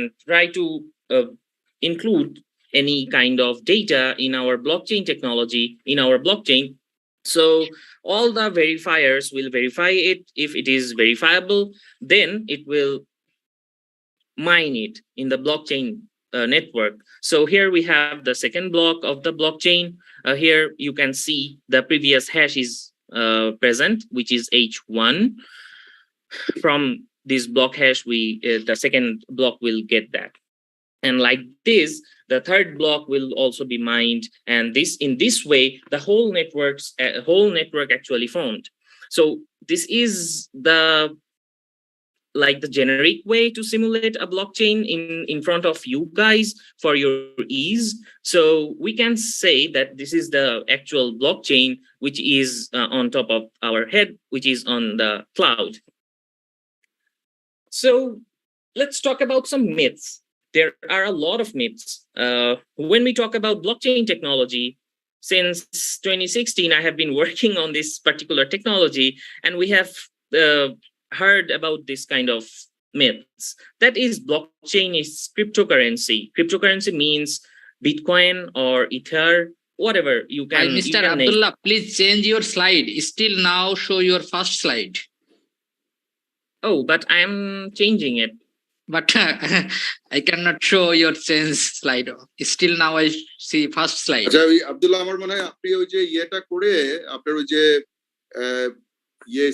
and try to include any kind of data in our blockchain technology, in our blockchain. So all the verifiers will verify it. If it is verifiable, then it will mine it in the blockchain network. So here we have the second block of the blockchain. Here you can see the previous hash is present, which is H1. From this block hash, the second block will get that. And like this, the third block will also be mined. And in this way, the whole network actually formed. So this is the generic way to simulate a blockchain in front of you guys for your ease. So we can say that this is the actual blockchain, which is on top of our head, which is on the cloud. So let's talk about some myths. There are a lot of myths. When we talk about blockchain technology, since 2016, I have been working on this particular technology, and we have heard about this kind of myths. That is, blockchain is cryptocurrency. Cryptocurrency means Bitcoin or Ether, whatever you can. Hi, Mr. Abdullah, please change your slide. Still now show your first slide. Oh, but I am changing it. But I cannot show your change slide. Still now I see first slide. Abdullah, আমার মনে হয় আপনি ওই যে ইয়েটা করে আপনার ওই যে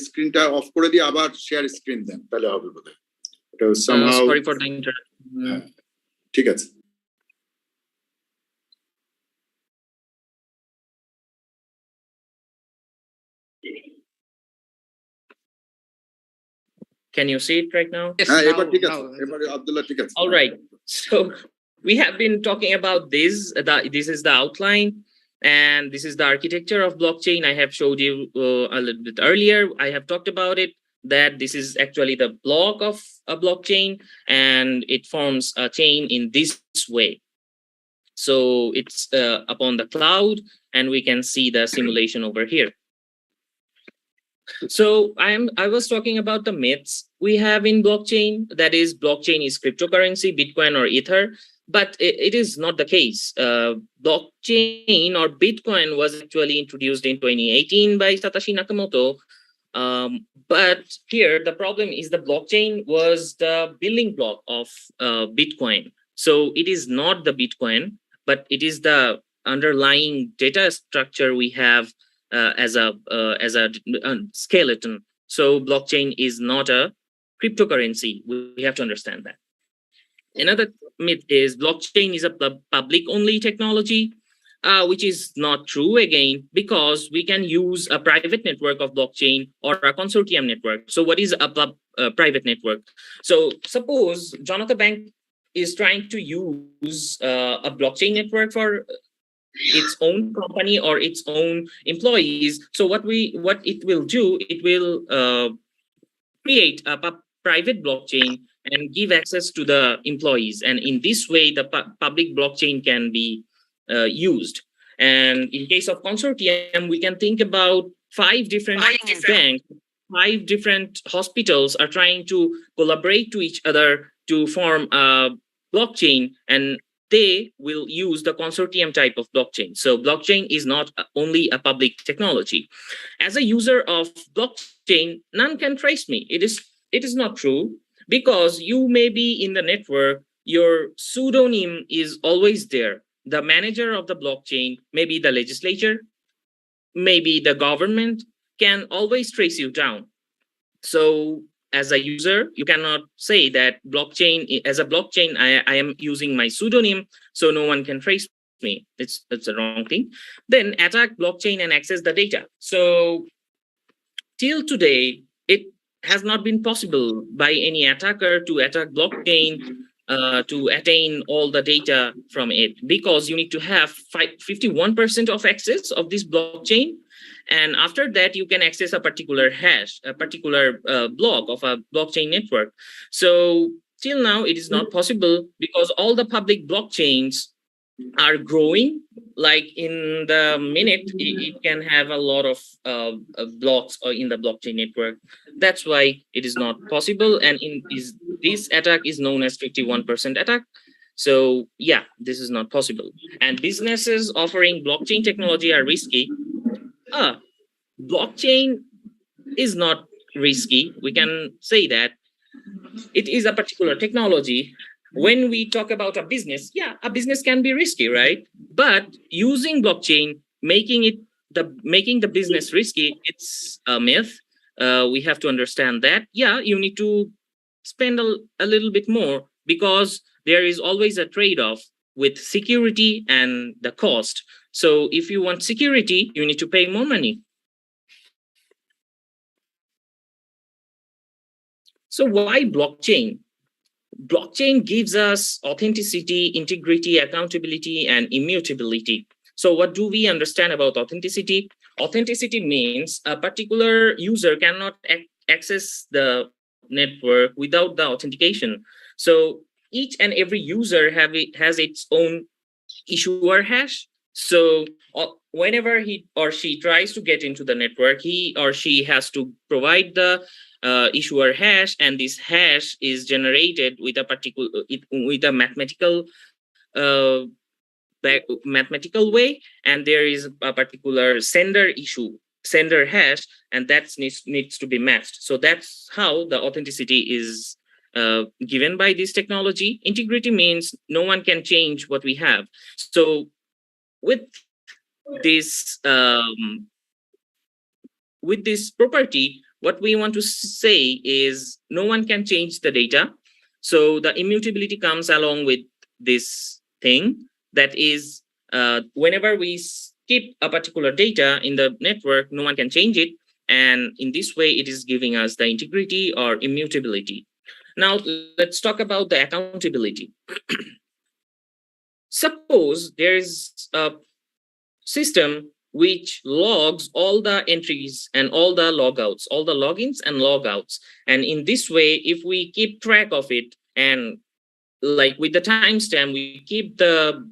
স্ক্রিনটা অফ করে দিয়ে আবার শেয়ার স্ক্রিন দেন, তাহলে হবে বোধহয়। এটা somehow sorry for the interruption. ঠিক আছে। Can you see it right now? Yes, all right. So we have been talking about this. This is the outline, and this is the architecture of blockchain. I have showed you a little bit earlier. I have talked about it, that this is actually the block of a blockchain, and it forms a chain in this way. So it's upon the cloud, and we can see the simulation over here. So I was talking about the myths we have in blockchain. That is, blockchain is cryptocurrency, Bitcoin or Ether, but it is not the case. Blockchain or Bitcoin was actually introduced in 2018 by Satoshi Nakamoto. But here the problem is the blockchain was the building block of Bitcoin. So it is not the Bitcoin, but it is the underlying data structure we have as a skeleton. So blockchain is not a cryptocurrency. We have to understand that. Another myth is blockchain is a public only technology, which is not true again, because we can use a private network of blockchain or a consortium network. So what is a private network? So suppose Janata Bank is trying to use a blockchain network for its own company or its own employees. So what it will do, it will create a private blockchain and give access to the employees, and in this way the public blockchain can be used. And in case of consortium, we can think about 5 different banks, 5 different hospitals are trying to collaborate to each other to form a blockchain, and they will use the consortium type of blockchain. So blockchain is not only a public technology. As a user of blockchain, none can trace me. It is not true, because you may be in the network, your pseudonym is always there. The manager of the blockchain, maybe the legislature, maybe the government, can always trace you down. So as a user, you cannot say that blockchain, as a blockchain, I am using my pseudonym, so no one can trace me. It's a wrong thing. Then attack blockchain and access the data. So till today, it has not been possible by any attacker to attack blockchain to attain all the data from it, because you need to have 51% of access of this blockchain. And after that, you can access a particular hash, a particular block of a blockchain network. So till now, it is not possible, because all the public blockchains are growing. Like in the minute, it can have a lot of blocks in the blockchain network. That's why it is not possible. And this attack is known as 51% attack. So yeah, this is not possible. And businesses offering blockchain technology are risky. Ah, blockchain is not risky. We can say that it is a particular technology. When we talk about a business, yeah, a business can be risky, right? But using blockchain, making the business risky, it's a myth. We have to understand that. Yeah, you need to spend a little bit more because there is always a trade-off with security and the cost. So if you want security, you need to pay more money. So why blockchain? Blockchain gives us authenticity, integrity, accountability, and immutability. So what do we understand about authenticity? Authenticity means a particular user cannot access the network without the authentication. So each and every user has its own issuer hash. So whenever he or she tries to get into the network, he or she has to provide the issuer hash, and this hash is generated with a particular with a uh, mathematical way, and there is a particular sender hash, and that needs to be matched. So that's how the authenticity is given by this technology. Integrity means no one can change what we have. So with this with this property, what we want to say is no one can change the data. So the immutability comes along with this thing, that is, whenever we skip a particular data in the network, no one can change it. And in this way, it is giving us the integrity or immutability. Now, let's talk about the accountability. Suppose there is a system which logs all the entries and all the logouts, all the logins and logouts. And in this way, if we keep track of it, and like with the timestamp, we keep the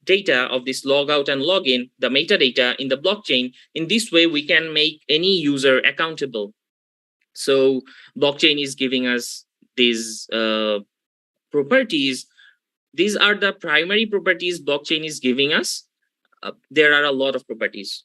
data of this logout and login, the metadata in the blockchain. In this way, we can make any user accountable. So blockchain is giving us these properties. These are the primary properties blockchain is giving us. There are a lot of properties.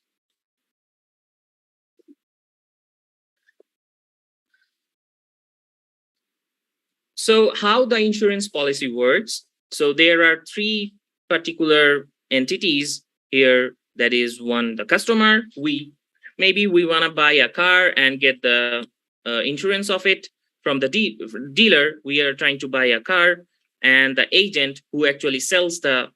So how the insurance policy works? So there are three particular entities here. That is, one, the customer. Maybe we want to buy a car and get the insurance of it from the dealer. We are trying to buy a car, and the agent who actually sells the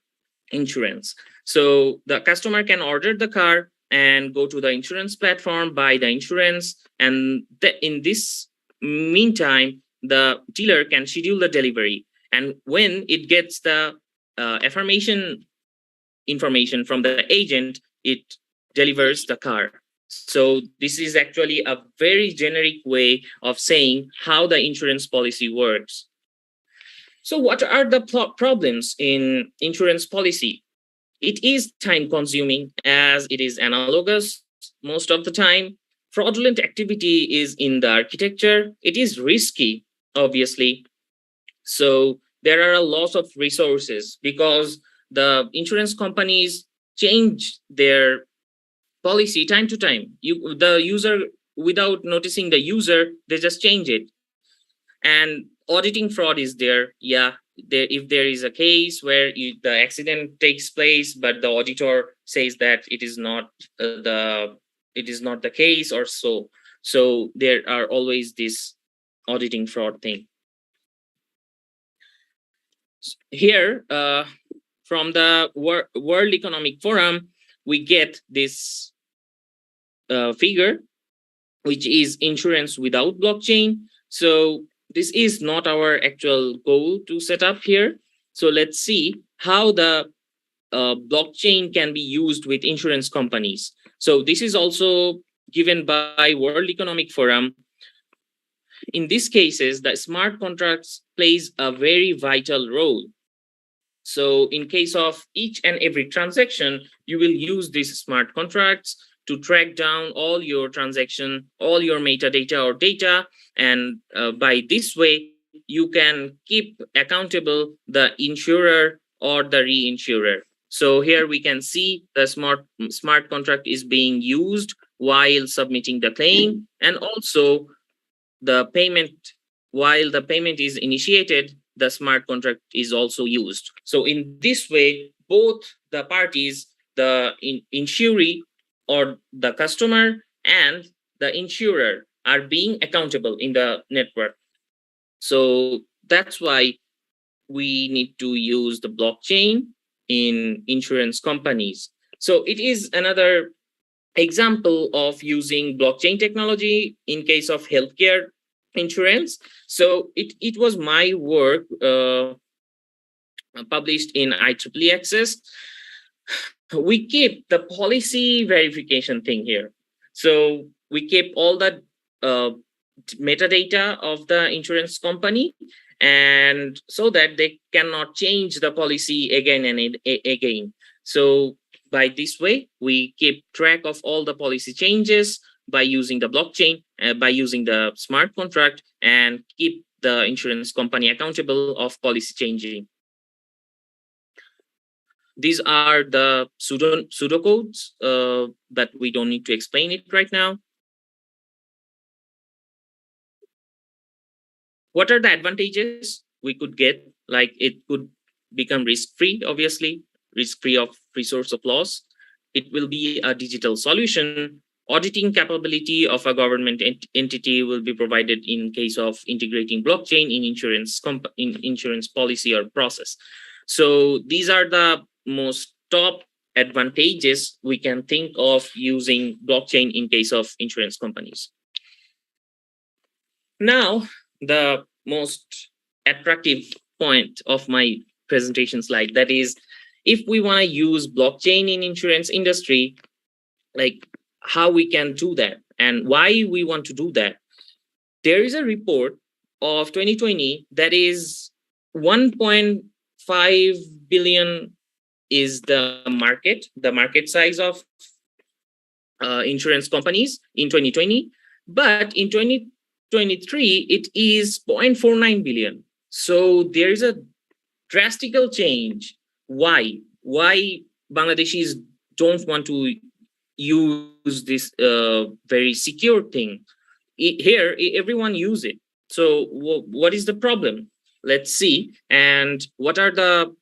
insurance. So the customer can order the car and go to the insurance platform, buy the insurance, and in this meantime, the dealer can schedule the delivery. And when it gets the affirmation information from the agent, it delivers the car. So this is actually a very generic way of saying how the insurance policy works. So what are the problems in insurance policy? It is time consuming as it is analogous most of the time. Fraudulent activity is in the architecture. It is risky, obviously. So there are a lot of resources because the insurance companies change their policy time to time. The user, without noticing the user, they just change it. And auditing fraud is there. Yeah, if there is a case where the accident takes place, but the auditor says that it is not the case or so. So there are always this auditing fraud thing. Here, from the World Economic Forum, we get this figure, which is insurance without blockchain. So this is not our actual goal to set up here. So let's see how the blockchain can be used with insurance companies. So this is also given by World Economic Forum. In these cases, the smart contracts plays a very vital role. So in case of each and every transaction, you will use these smart contracts to track down all your transaction, all your metadata or data. And by this way, you can keep accountable the insurer or the reinsurer. So here we can see the smart contract is being used while submitting the claim, and also the payment, while the payment is initiated, the smart contract is also used. So in this way, both the parties, the insuree or the customer and the insurer, are being accountable in the network. So that's why we need to use the blockchain in insurance companies. So it is another example of using blockchain technology in case of healthcare insurance. So it was my work published in IEEE Access. We keep the policy verification thing here. So we keep all the uh, metadata of the insurance company, and so that they cannot change the policy again and again. So by this way, we keep track of all the policy changes by using the blockchain, by using the smart contract, and keep the insurance company accountable of policy changing. These are the pseudocodes, but we don't need to explain it right now. What are the advantages we could get? Like, it could become risk-free, obviously, risk-free of resource of loss. It will be a digital solution. Auditing capability of a government entity will be provided in case of integrating blockchain in insurance policy or process. So these are the most top advantages we can think of using blockchain in case of insurance companies. Now, the most attractive point of my presentation slide, that is, if we want to use blockchain in insurance industry, like how we can do that and why we want to do that. There is a report of 2020 that is 1.5 billion is the market size of insurance companies in 2020, but in 2023 it is 0.49 billion. So there is a drastical change. Why Bangladeshis don't want to use this very secure thing? Here everyone use it. So what is the problem? Let's see. And what are the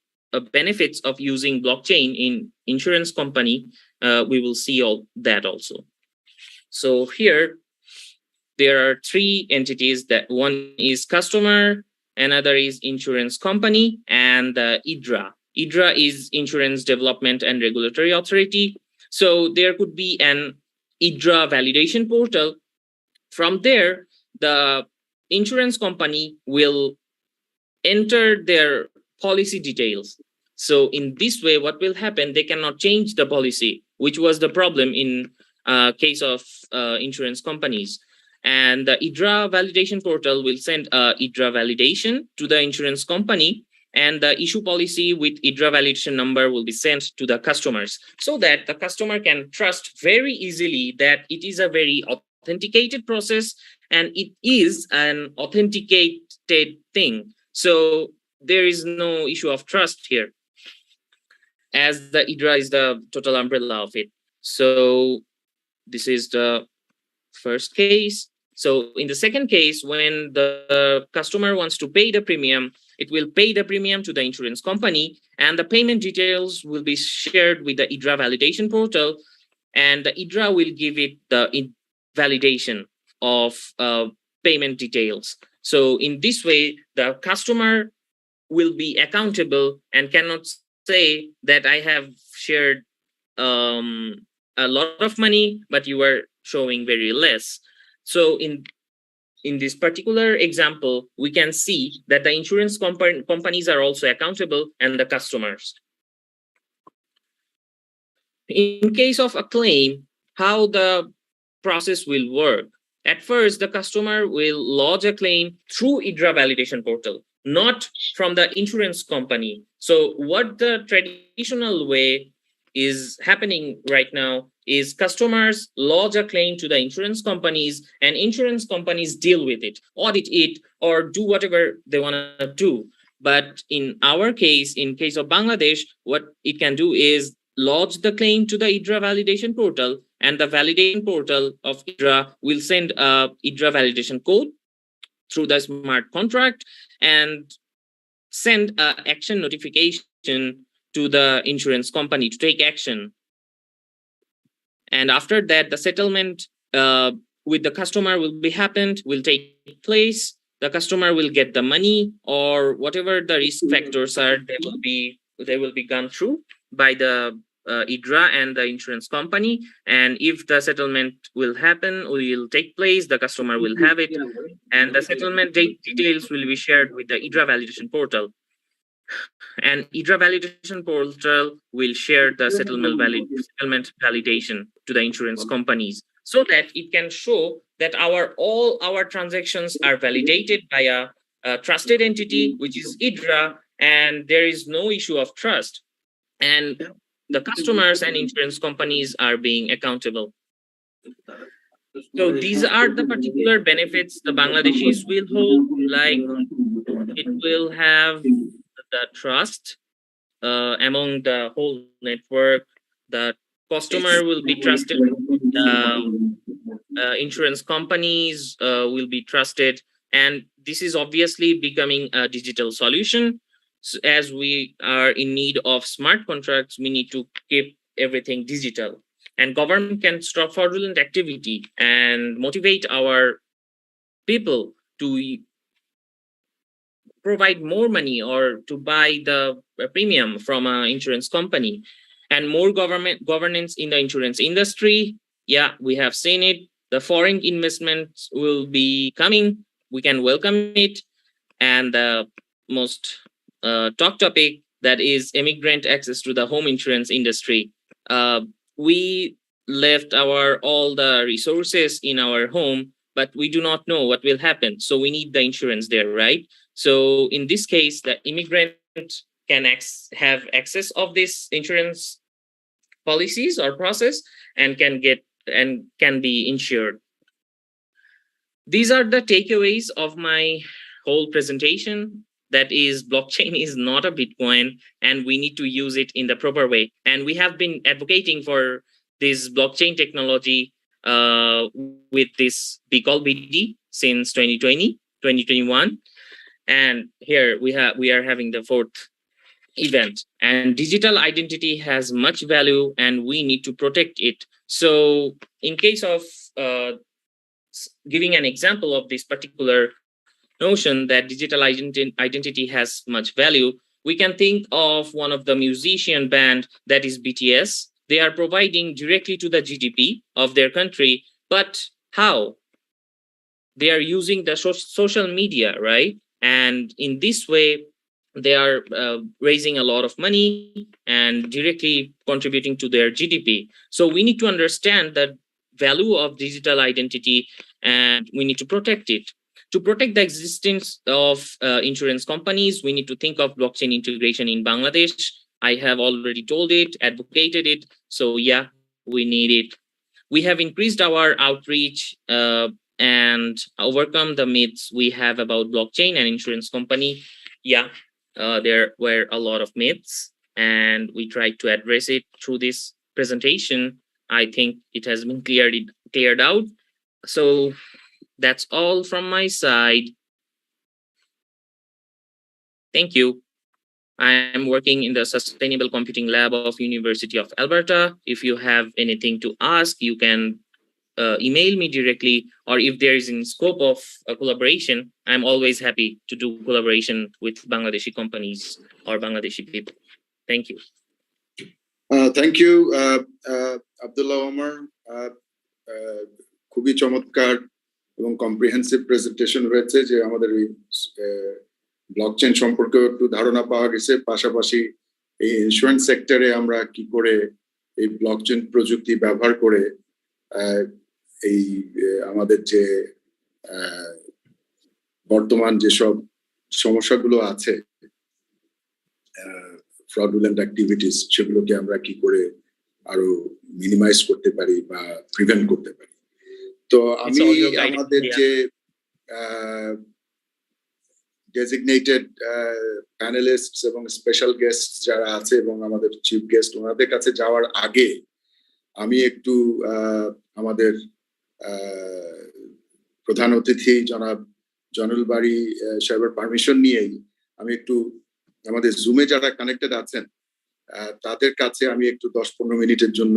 benefits of using blockchain in insurance company? We will see all that also. So here there are three entities. That one is customer, another is insurance company, and IDRA. IDRA is Insurance Development and Regulatory Authority. So there could be an IDRA validation portal. From there, the insurance company will enter their policy details. So in this way, what will happen? They cannot change the policy, which was the problem in case of insurance companies. And the IDRA validation portal will send IDRA validation to the insurance company, and the issue policy with IDRA validation number will be sent to the customers, so that the customer can trust very easily that it is a very authenticated process and it is an authenticated thing. So there is no issue of trust here, as the IDRA is the total umbrella of it. So this is the first case. So in the second case, when the customer wants to pay the premium, it will pay the premium to the insurance company, and the payment details will be shared with the IDRA validation portal, and the IDRA will give it the validation of payment details. So in this way, the customer will be accountable and cannot say that I have shared a lot of money, but you are showing very less. So in this particular example, we can see that the insurance companies are also accountable, and the customers. In case of a claim, how the process will work. At first, the customer will lodge a claim through IDRA validation portal. not from the insurance company. So what the traditional way is happening right now is customers lodge a claim to the insurance companies, and insurance companies deal with it, audit it, or do whatever they want to do. But in our case, in case of Bangladesh, what it can do is lodge the claim to the IDRA validation portal, and the validation portal of IDRA will send a IDRA validation code through the smart contract and send a action notification to the insurance company to take action. And after that, the settlement with the customer will take place. The customer will get the money, or whatever the risk factors are, they will be gone through by the IDRA and the insurance company. And if the settlement will take place, the customer will have it, and the settlement details will be shared with the IDRA validation portal. And IDRA validation portal will share the settlement validation to the insurance companies, so that it can show that all our transactions are validated by a trusted entity, which is IDRA, and there is no issue of trust, and the customers and insurance companies are being accountable. So these are the particular benefits the Bangladeshis will hold. Like, it will have the trust among the whole network. The customer will be trusted. Insurance companies will be trusted, and this is obviously becoming a digital solution. So as we are in need of smart contracts, we need to keep everything digital, and government can stop fraudulent activity and motivate our people to provide more money or to buy the premium from an insurance company. And more governance in the insurance industry. Yeah, we have seen it. The foreign investments will be coming. We can welcome it. And the most talk topic, that is immigrant access to the home insurance industry. We left all the resources in our home, but we do not know what will happen. So we need the insurance there, right? So in this case, the immigrant can have access of this insurance policies or process, and can be insured. These are the takeaways of my whole presentation. That is, blockchain is not a Bitcoin, and we need to use it in the proper way. And we have been advocating for this blockchain technology with this BCOLBD since 2020, 2021. And here we are having the fourth event. And digital identity has much value, and we need to protect it. So in case of giving an example of this particular notion that digital identity has much value, we can think of one of the musician band, that is BTS. They are providing directly to the GDP of their country, but how? They are using the social media, right? And in this way, they are raising a lot of money and directly contributing to their GDP. So we need to understand the value of digital identity, and we need to protect it. To protect the existence of insurance companies, we need to think of blockchain integration in Bangladesh. I have already told it, advocated it. So yeah, we need it. We have increased our outreach and overcome the myths we have about blockchain and insurance company. Yeah, there were a lot of myths, and we tried to address it through this presentation. I think it has been cleared out. So that's all from my side. Thank you. I am working in the Sustainable Computing Lab of University of Alberta. If you have anything to ask, you can email me directly, or if there is in scope of a collaboration, I'm always happy to do collaboration with Bangladeshi companies or Bangladeshi people. Thank you. Thank you, Abdullah Omar. খুবই চমৎকার এবং comprehensive presentation হয়েছে, যে আমাদের এই blockchain সম্পর্কে একটু ধারণা পাওয়া গেছে। পাশাপাশি এই ইন্স্যুরেন্স সেক্টরে আমরা কি করে এই ব্লকচেন প্রযুক্তি ব্যবহার করে এই আমাদের যে বর্তমান যেসব সমস্যাগুলো আছে ফ্রডুলেন্ট অ্যাক্টিভিটিস, সেগুলোকে আমরা কি করে আরো মিনিমাইজ করতে পারি বা প্রিভেন্ট করতে পারি। তো It's আমি all your guidance, আমাদের yeah. যে ডেজিগনেটেড প্যানেলিস্ট এবং স্পেশাল গেস্ট যারা আছে এবং আমাদের চিফ গেস্ট, ওনাদের কাছে যাওয়ার আগে আমি একটু আমাদের প্রধান অতিথি জনাব জনুল বাড়ি সাহেবের পারমিশন নিয়েই আমি একটু আমাদের জুমে যারা কানেক্টেড আছেন তাদের কাছে আমি একটু 10-15 মিনিটের জন্য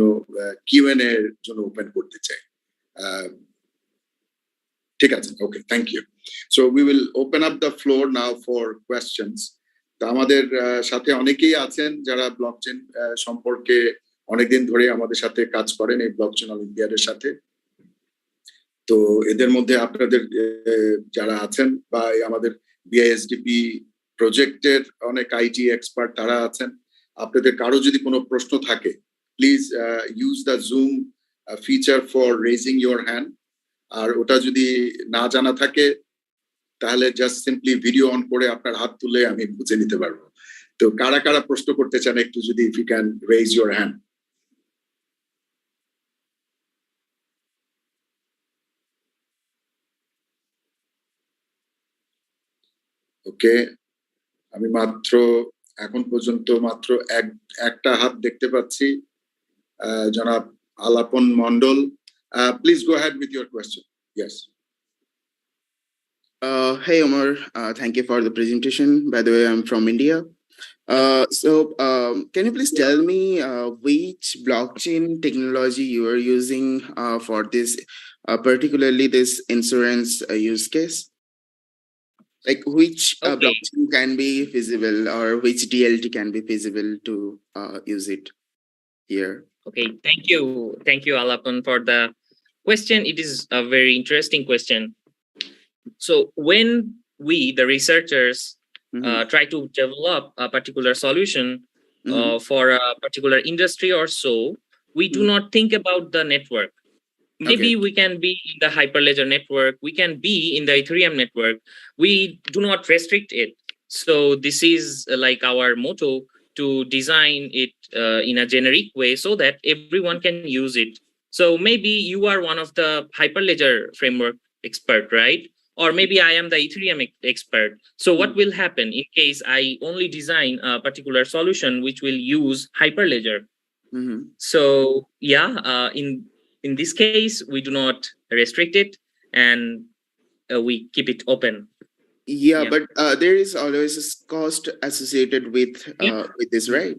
কিউএন এর জন্য ওপেন করতে চাই। ঠিক আছে, okay, thank you. So we will open up the floor now for questions. তো আমাদের সাথে অনেকেই আছেন যারা ব্লকচেন সম্পর্কে অনেকদিন ধরে আমাদের সাথে কাজ করেন এই ব্লকচেন অলিম্পিয়াডের সাথে। তো এদের মধ্যে আপনাদের যারা আছেন বা আমাদের বিআইএসডিপি প্রজেক্টের অনেক আইটি এক্সপার্ট তারা আছেন, আপনাদের কারো যদি কোনো প্রশ্ন থাকে please use the Zoom feature for raising your hand. আর ওটা যদি না জানা থাকে তাহলে জাস্ট সিম্পলি ভিডিও অন করে আপনার হাত তুলে আমি বুঝে নিতে পারবো। তো কারা কারা প্রশ্ন করতে চান একটু যদি if you can raise your hand. Okay, আমি মাত্র এখন পর্যন্ত মাত্র একটা হাত দেখতে পাচ্ছি, জনাব Alapan Mondal. Please go ahead with your question. Yes. Hey Omar, thank you for the presentation. By the way, I'm from India. Can you please tell me which blockchain technology you are using for this, particularly this insurance use case? Like which blockchain can be feasible or which DLT can be feasible to use it here? Okay, thank you Alapon for the question. It is a very interesting question. So when we, the researchers, try to develop a particular solution for a particular industry or so, we do not think about the network. Maybe we can be in the Hyperledger network, we can be in the Ethereum network. We do not restrict it. So this is like our motto, to design it in a generic way so that everyone can use it. So maybe you are one of the Hyperledger framework expert, right? Or maybe I am the Ethereum expert. So what will happen in case I only design a particular solution which will use Hyperledger? So yeah, in this case, we do not restrict it and we keep it open. Yeah, but there is always a cost associated with this, right?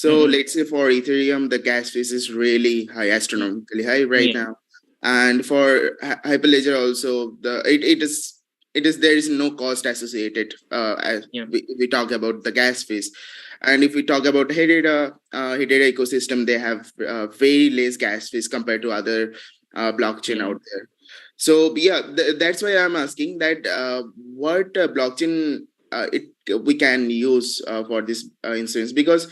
So let's say for Ethereum, the gas fees is really high, astronomically high right now. And for Hyperledger also, it is there is no cost associated as we talk about the gas fees. And if we talk about Hedera ecosystem, they have very less gas fees compared to other blockchain out there. So yeah, that's why I'm asking that what blockchain we can use for this insurance, because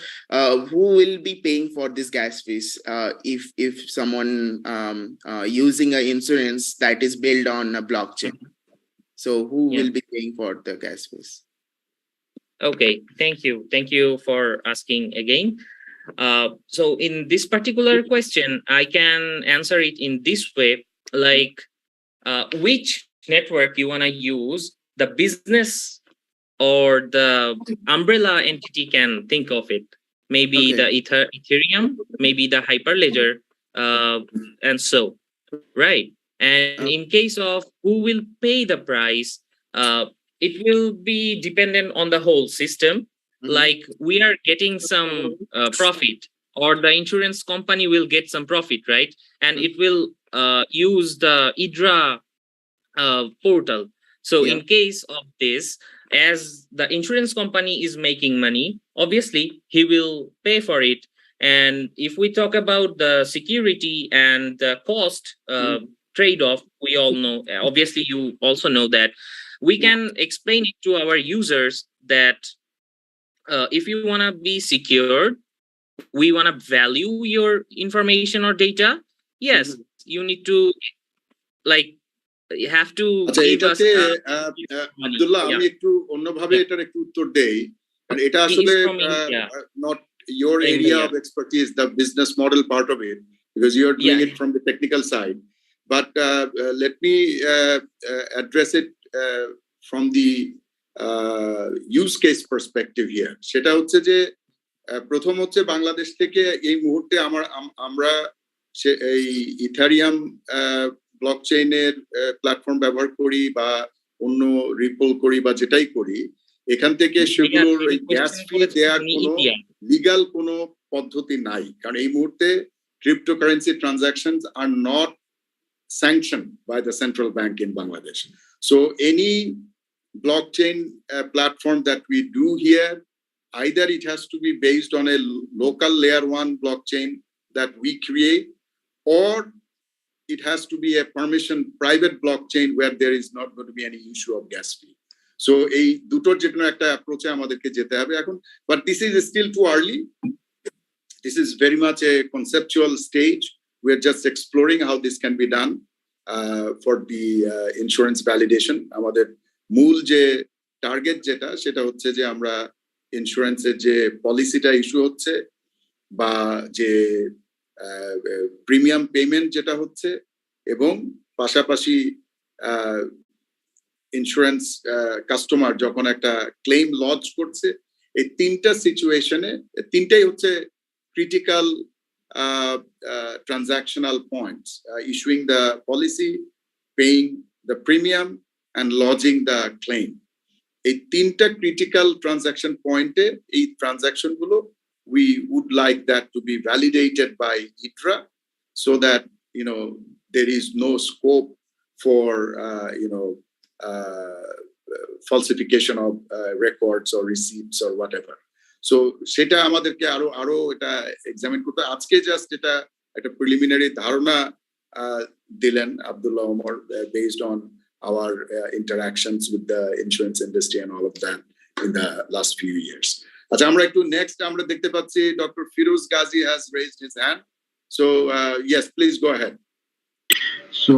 who will be paying for this gas fees if someone using an insurance that is built on a blockchain? So who will be paying for the gas fees? Okay, thank you for asking again. So in this particular question, I can answer it in this way, like which network you want to use, the business or the umbrella entity can think of it. Maybe the Ethereum, maybe the Hyperledger, and so, right? And in case of who will pay the price, it will be dependent on the whole system. Like we are getting some profit, or the insurance company will get some profit, right? And it will use the IDRA portal. So in case of this, as the insurance company is making money, obviously he will pay for it. And if we talk about the security and the cost trade-off, we all know, obviously you also know that, we can explain it to our users that if you want to be secured, we want to value your information or data, yes, you need to like you have to আচ্ছা give us এটাতে money. Abdullah আমি Yeah. একটু অন্যভাবে Yeah. এটার একটু উত্তর দেই কারণ এটা He is আসলে from India. not your area India. of expertise, the business model part of it, because you are doing Yeah. it from the technical side. But let me address it from the use case perspective here. সেটা হচ্ছে যে প্রথম হচ্ছে বাংলাদেশ থেকে এই মুহূর্তে আমরা এই ইথারিয়াম ব্লকচেইনের প্ল্যাটফর্ম ব্যবহার করি বা অন্য রিপল করি বা যেটাই করি এখান থেকে সেগুলোর গ্যাস ফি দেওয়ার কোনো লিগাল কোনো পদ্ধতি নাই কারণ এই মুহূর্তে cryptocurrency transactions are not sanctioned by the central bank in Bangladesh. So any blockchain platform that we do here, either it has to be based on a local layer 1 blockchain that we create, or it has to be a permission private blockchain where there is not going to be any issue of gas fee. So এই দুটোর যে কোনো একটা অ্যাপ্রোচে আমাদেরকে যেতে হবে এখন, but this is still too early. This is very much a conceptual stage. We're just exploring how this can be done for the insurance validation. আমাদের মূল যে টার্গেট যেটা সেটা হচ্ছে যে আমরা ইন্স্যুরেন্সের যে পলিসিটা ইস্যু হচ্ছে বা যে প্রিমিয়াম পেমেন্ট যেটা হচ্ছে এবং পাশাপাশি ইন্স্যুরেন্স কাস্টমার যখন একটা ক্লেম লঞ্চ করছে এই তিনটা সিচুয়েশনে তিনটাই হচ্ছে critical transactional points, issuing the policy, paying the premium, and lodging the claim. A tinta critical transaction point, a transaction gulo, we would like that to be validated by ITRA so that, there is no scope for, falsification of records or receipts or whatever. So সেটা আমাদেরকে আরো এটা examine করতে আজকে just এটা একটা preliminary ধারণা দিলেন Abdullah Omar based on our interactions with the insurance industry and all of that in the last few years. আচ্ছা আমরা একটু নেক্সট আমরা দেখতে পাচ্ছি doctor Firoz Gazi has raised his hand. So yes, please go ahead. So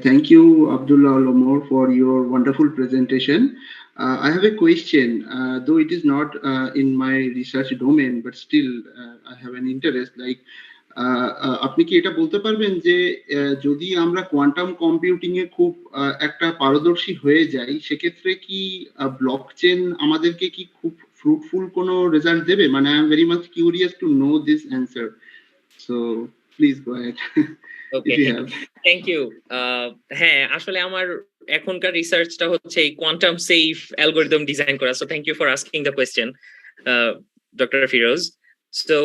thank you Abdullah Omar for your wonderful presentation. I have a question, though it is not in my research domain, but still I have an interest. Like, আপনি কি এটা বলতে পারবেন যে যদি আমরা quantum computing এ খুব একটা পারদর্শী হয়ে যাই সেক্ষেত্রে কি ব্লকচেন আমাদেরকে কি খুব ফ্রুটফুল কোনো রেজাল্ট দেবে? মানে I am very much curious to know this answer, so please go ahead. Okay, thank you. হ্যাঁ, আসলে আমার এখনকার রিসার্চটা হচ্ছে এই কোয়ান্টাম সেফ অ্যালগরিদম ডিজাইন করা। So thank you for asking the question doctor Firoz. So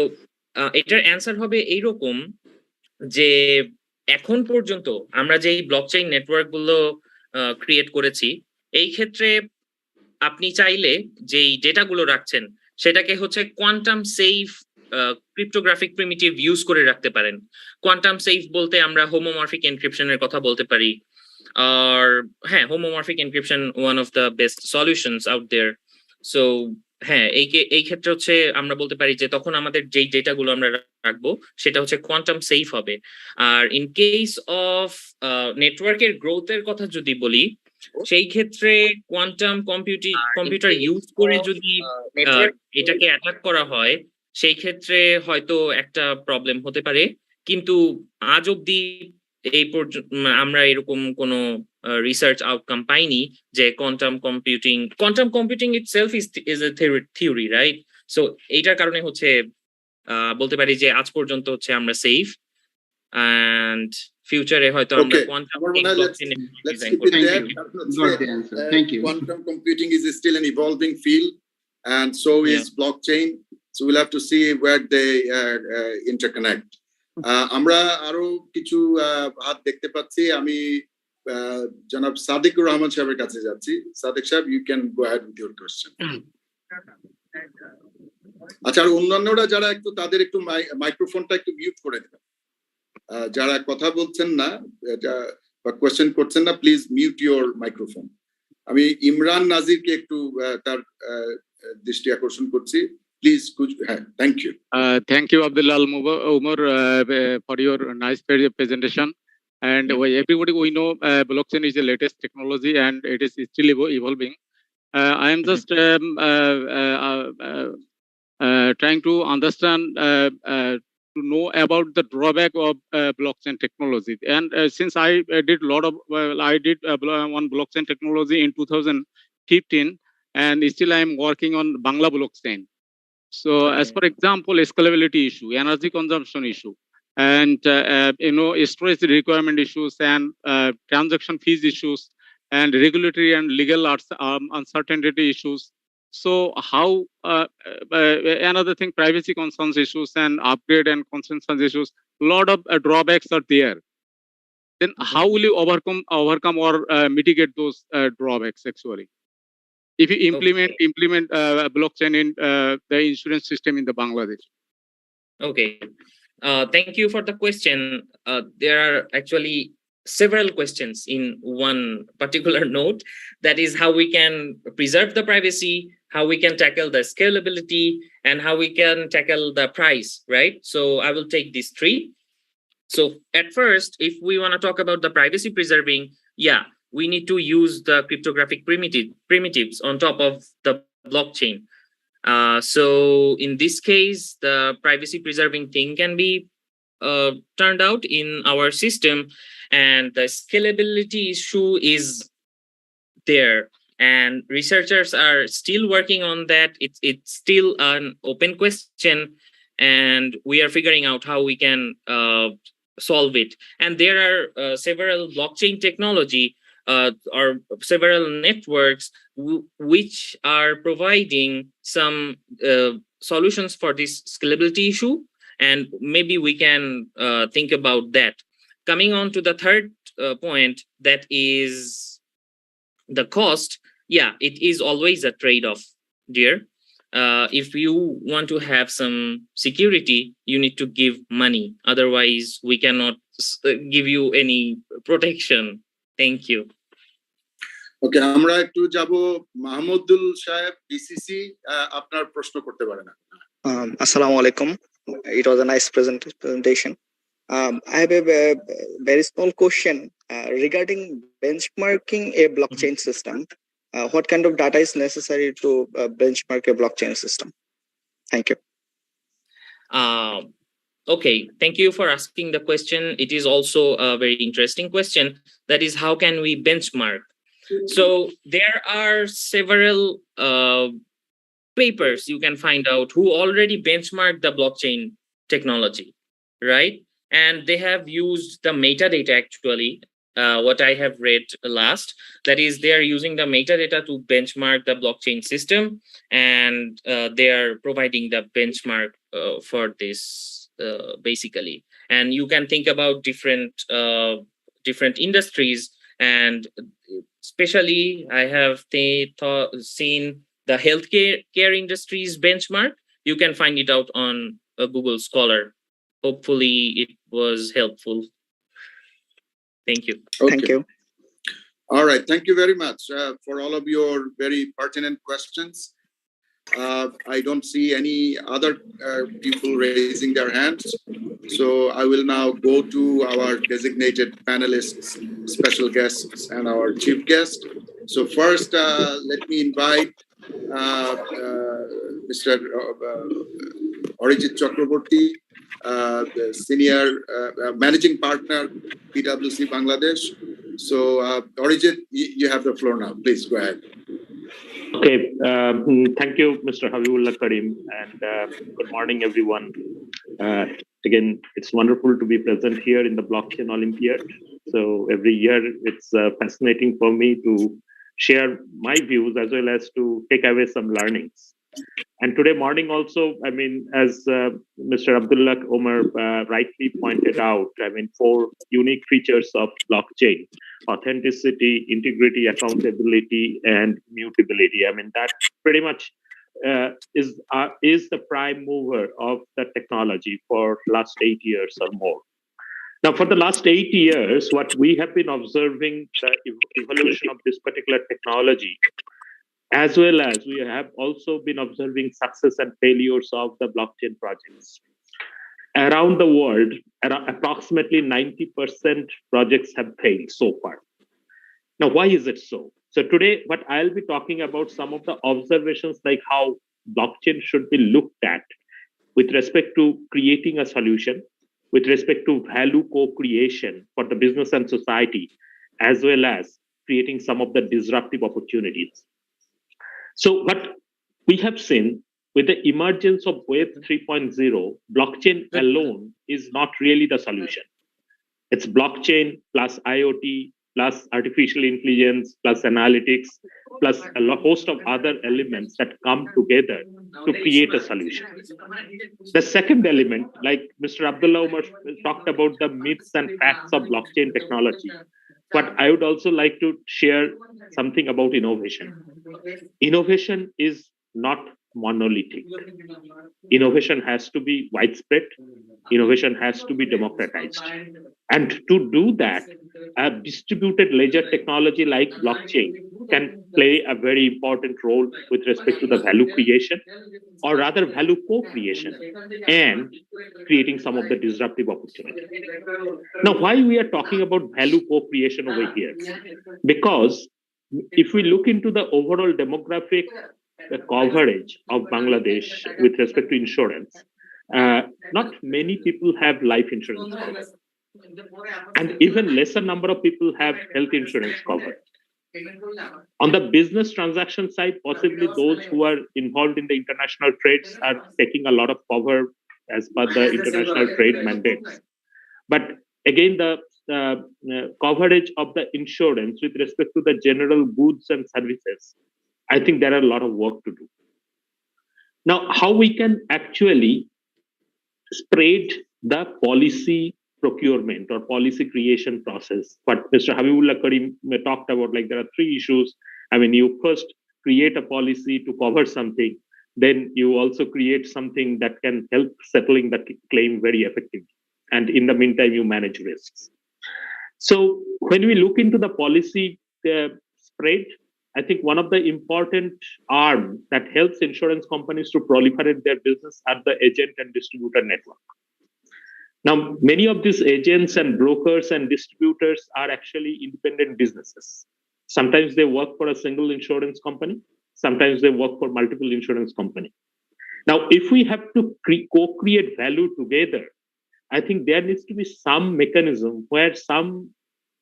এটার অ্যান্সার হবে এইরকম যে এখন পর্যন্ত আমরা যে ব্লকচেইন নেটওয়ার্ক গুলো ক্রিয়েট করেছি এই ক্ষেত্রে আপনি চাইলে যেই ডেটাগুলো রাখছেন সেটাকে হচ্ছে quantum safe cryptographic primitive use করে রাখতে পারেন। কোয়ান্টাম সেফ বলতে আমরা হোমোমরফিক এনক্রিপশনের কথা বলতে পারি, আর হ্যাঁ, homomorphic encryption one of the best solutions out there. So হ্যাঁ, এই ক্ষেত্রে হচ্ছে আমরা বলতে পারি যে তখন আমাদের যেই ডেটাগুলো আমরা রাখবো সেটা হচ্ছে কোয়ান্টাম সেফ হবে। আর ইন কেস অফ নেটওয়ার্কের গ্রোথের কথা যদি বলি সেই ক্ষেত্রে কোয়ান্টাম কম্পিউটার ইউজ করে যদি এটাকে অ্যাটাক করা হয় সেই ক্ষেত্রে হয়তো একটা প্রবলেম হতে পারে, কিন্তু আজ অব্দি এই পর্যন্ত আমরা এরকম কোনো রিসার্চ আউটকাম পাইনি যে quantum computing itself is a theory, right? So এইটার কারণে হচ্ছে বলতে পারি যে আজ পর্যন্ত হচ্ছে আমরা সেফ, এন্ড ফিউচারে হয়তো আমরা quantum quantum computing is still an evolving field, and so is blockchain. So we'll have to see where they interconnect. আমরা আরো কিছু হাত দেখতে পাচ্ছি। আমি জনাব সাদিকুর রহমান সাহেবের কাছে যাচ্ছি। সাদিক সাহেব, you can go ahead with your question. আচ্ছা, আর অন্যান্যরা যারা একটু তাদের একটু মাইক্রোফোনটা একটু মিউট করে দেবেন। যারা কথা বলছেন না বা কোয়েশ্চেন করছেন না, প্লিজ মিউট ইউর মাইক্রোফোন। আমি ইমরান নাজিরকে একটু তার দৃষ্টি আকর্ষণ করছি। Please, thank you. Thank you, Abdullah Omar, for your nice presentation. And everybody we know blockchain is the latest technology and it is still evolving. I am just trying to understand to know about the drawback of blockchain technology. And since I did a lot of, I did one blockchain technology in 2015, and still I am working on Bangla blockchain. So, as for example, scalability issue, energy consumption issue, and storage requirement issues, and transaction fees issues, and regulatory and legal uncertainty issues. So, how another thing, privacy concerns issues, and upgrade and consensus issues. A lot of drawbacks are there. Then, how will you overcome or mitigate those drawbacks actually? If you implement blockchain in the insurance system in the Bangladesh? Okay. Thank you for the question. There are actually several questions in one particular note. That is how we can preserve the privacy, how we can tackle the scalability, and how we can tackle the price, right? So I will take these three. So at first, if we want to talk about the privacy preserving, yeah, we need to use the cryptographic primitives on top of the blockchain. So in this case, the privacy preserving thing can be turned out in our system, and the scalability issue is there. And researchers are still working on that. It's still an open question, and we are figuring out how we can solve it. And there are several blockchain technology or several networks which are providing some solutions for this scalability issue, and maybe we can think about that. Coming on to the third point, that is the cost. Yeah, it is always a trade-off, dear. If you want to have some security, you need to give money. Otherwise, we cannot give you any protection. Thank you. ওকে, আমরা একটু যাব মাহমুদুল সাহেব DCC, আপনার প্রশ্ন করতে পারেন। Assalamu alaikum. It was a nice presentation. I have a very small question regarding benchmarking a blockchain system. What kind of data is necessary to benchmark a blockchain system? Thank you. Okay, thank you for asking the question. It is also a very interesting question. That is, how can we benchmark? So there are several papers you can find out who already benchmark the blockchain technology, right? And they have used the metadata actually. What I have read last, that is, they are using the metadata to benchmark the blockchain system, and they are providing the benchmark for this basically. And you can think about different industries, and especially I have seen the healthcare industry's benchmark. You can find it out on Google Scholar. Hopefully it was helpful. Thank you. Okay. Thank you. All right, thank you very much for all of your very pertinent questions. I don't see any other people raising their hands. So I will now go to our designated panelists, special guests, and our chief guest. So first, let me invite Mr. Arijit Chakraborty, the senior managing partner, PwC Bangladesh. So Arijit, you have the floor now. Please go ahead. Okay, thank you, Mr. Habibullah Karim, and good morning, everyone. Again, it's wonderful to be present here in the Blockchain Olympiad. So every year, it's fascinating for me to share my views as well as to take away some learnings. And today morning also, I mean, as Mr. Abdullah Omar rightly pointed out, I mean, 4 unique features of blockchain: authenticity, integrity, accountability, and mutability. I mean, that pretty much is the prime mover of the technology for last 8 years or more. Now, for the last 8 years, what we have been observing the evolution of this particular technology, as well as we have also been observing success and failures of the blockchain projects. around the world, approximately 90% projects have failed so far. Now, why is it so? So today, what I'll be talking about some of the observations like how blockchain should be looked at with respect to creating a solution, with respect to value co-creation for the business and society, as well as creating some of the disruptive opportunities. So what we have seen with the emergence of Web 3.0, blockchain alone is not really the solution. It's blockchain plus IoT plus artificial intelligence plus analytics plus a host of other elements that come together to create a solution. The second element, like Mr. Abdullah Umar talked about the myths and facts of blockchain technology, but I would also like to share something about innovation. Innovation is not monolithic. Innovation has to be widespread. Innovation has to be democratized. And to do that, a distributed ledger technology like blockchain can play a very important role with respect to the value creation, or rather value co-creation, and creating some of the disruptive opportunities. Now, why we are talking about value co-creation over here? Because if we look into the overall demographic coverage of Bangladesh with respect to insurance, not many people have life insurance coverage. And even lesser number of people have health insurance covered. On the business transaction side, possibly those who are involved in the international trades are taking a lot of cover as per the international trade mandates. But again, the coverage of the insurance with respect to the general goods and services, I think there are a lot of work to do. Now, how we can actually spread the policy procurement or policy creation process. What Mr. Habibullah Karim talked about, like there are three issues. I mean, you first create a policy to cover something, then you also create something that can help settling the claim very effectively. And in the meantime, you manage risks. So when we look into the policy spread, I think one of the important arms that helps insurance companies to proliferate their business are the agent and distributor network. Now, many of these agents and brokers and distributors are actually independent businesses. Sometimes they work for a single insurance company. Sometimes they work for multiple insurance companies. Now, if we have to co-create value together, I think there needs to be some mechanism where some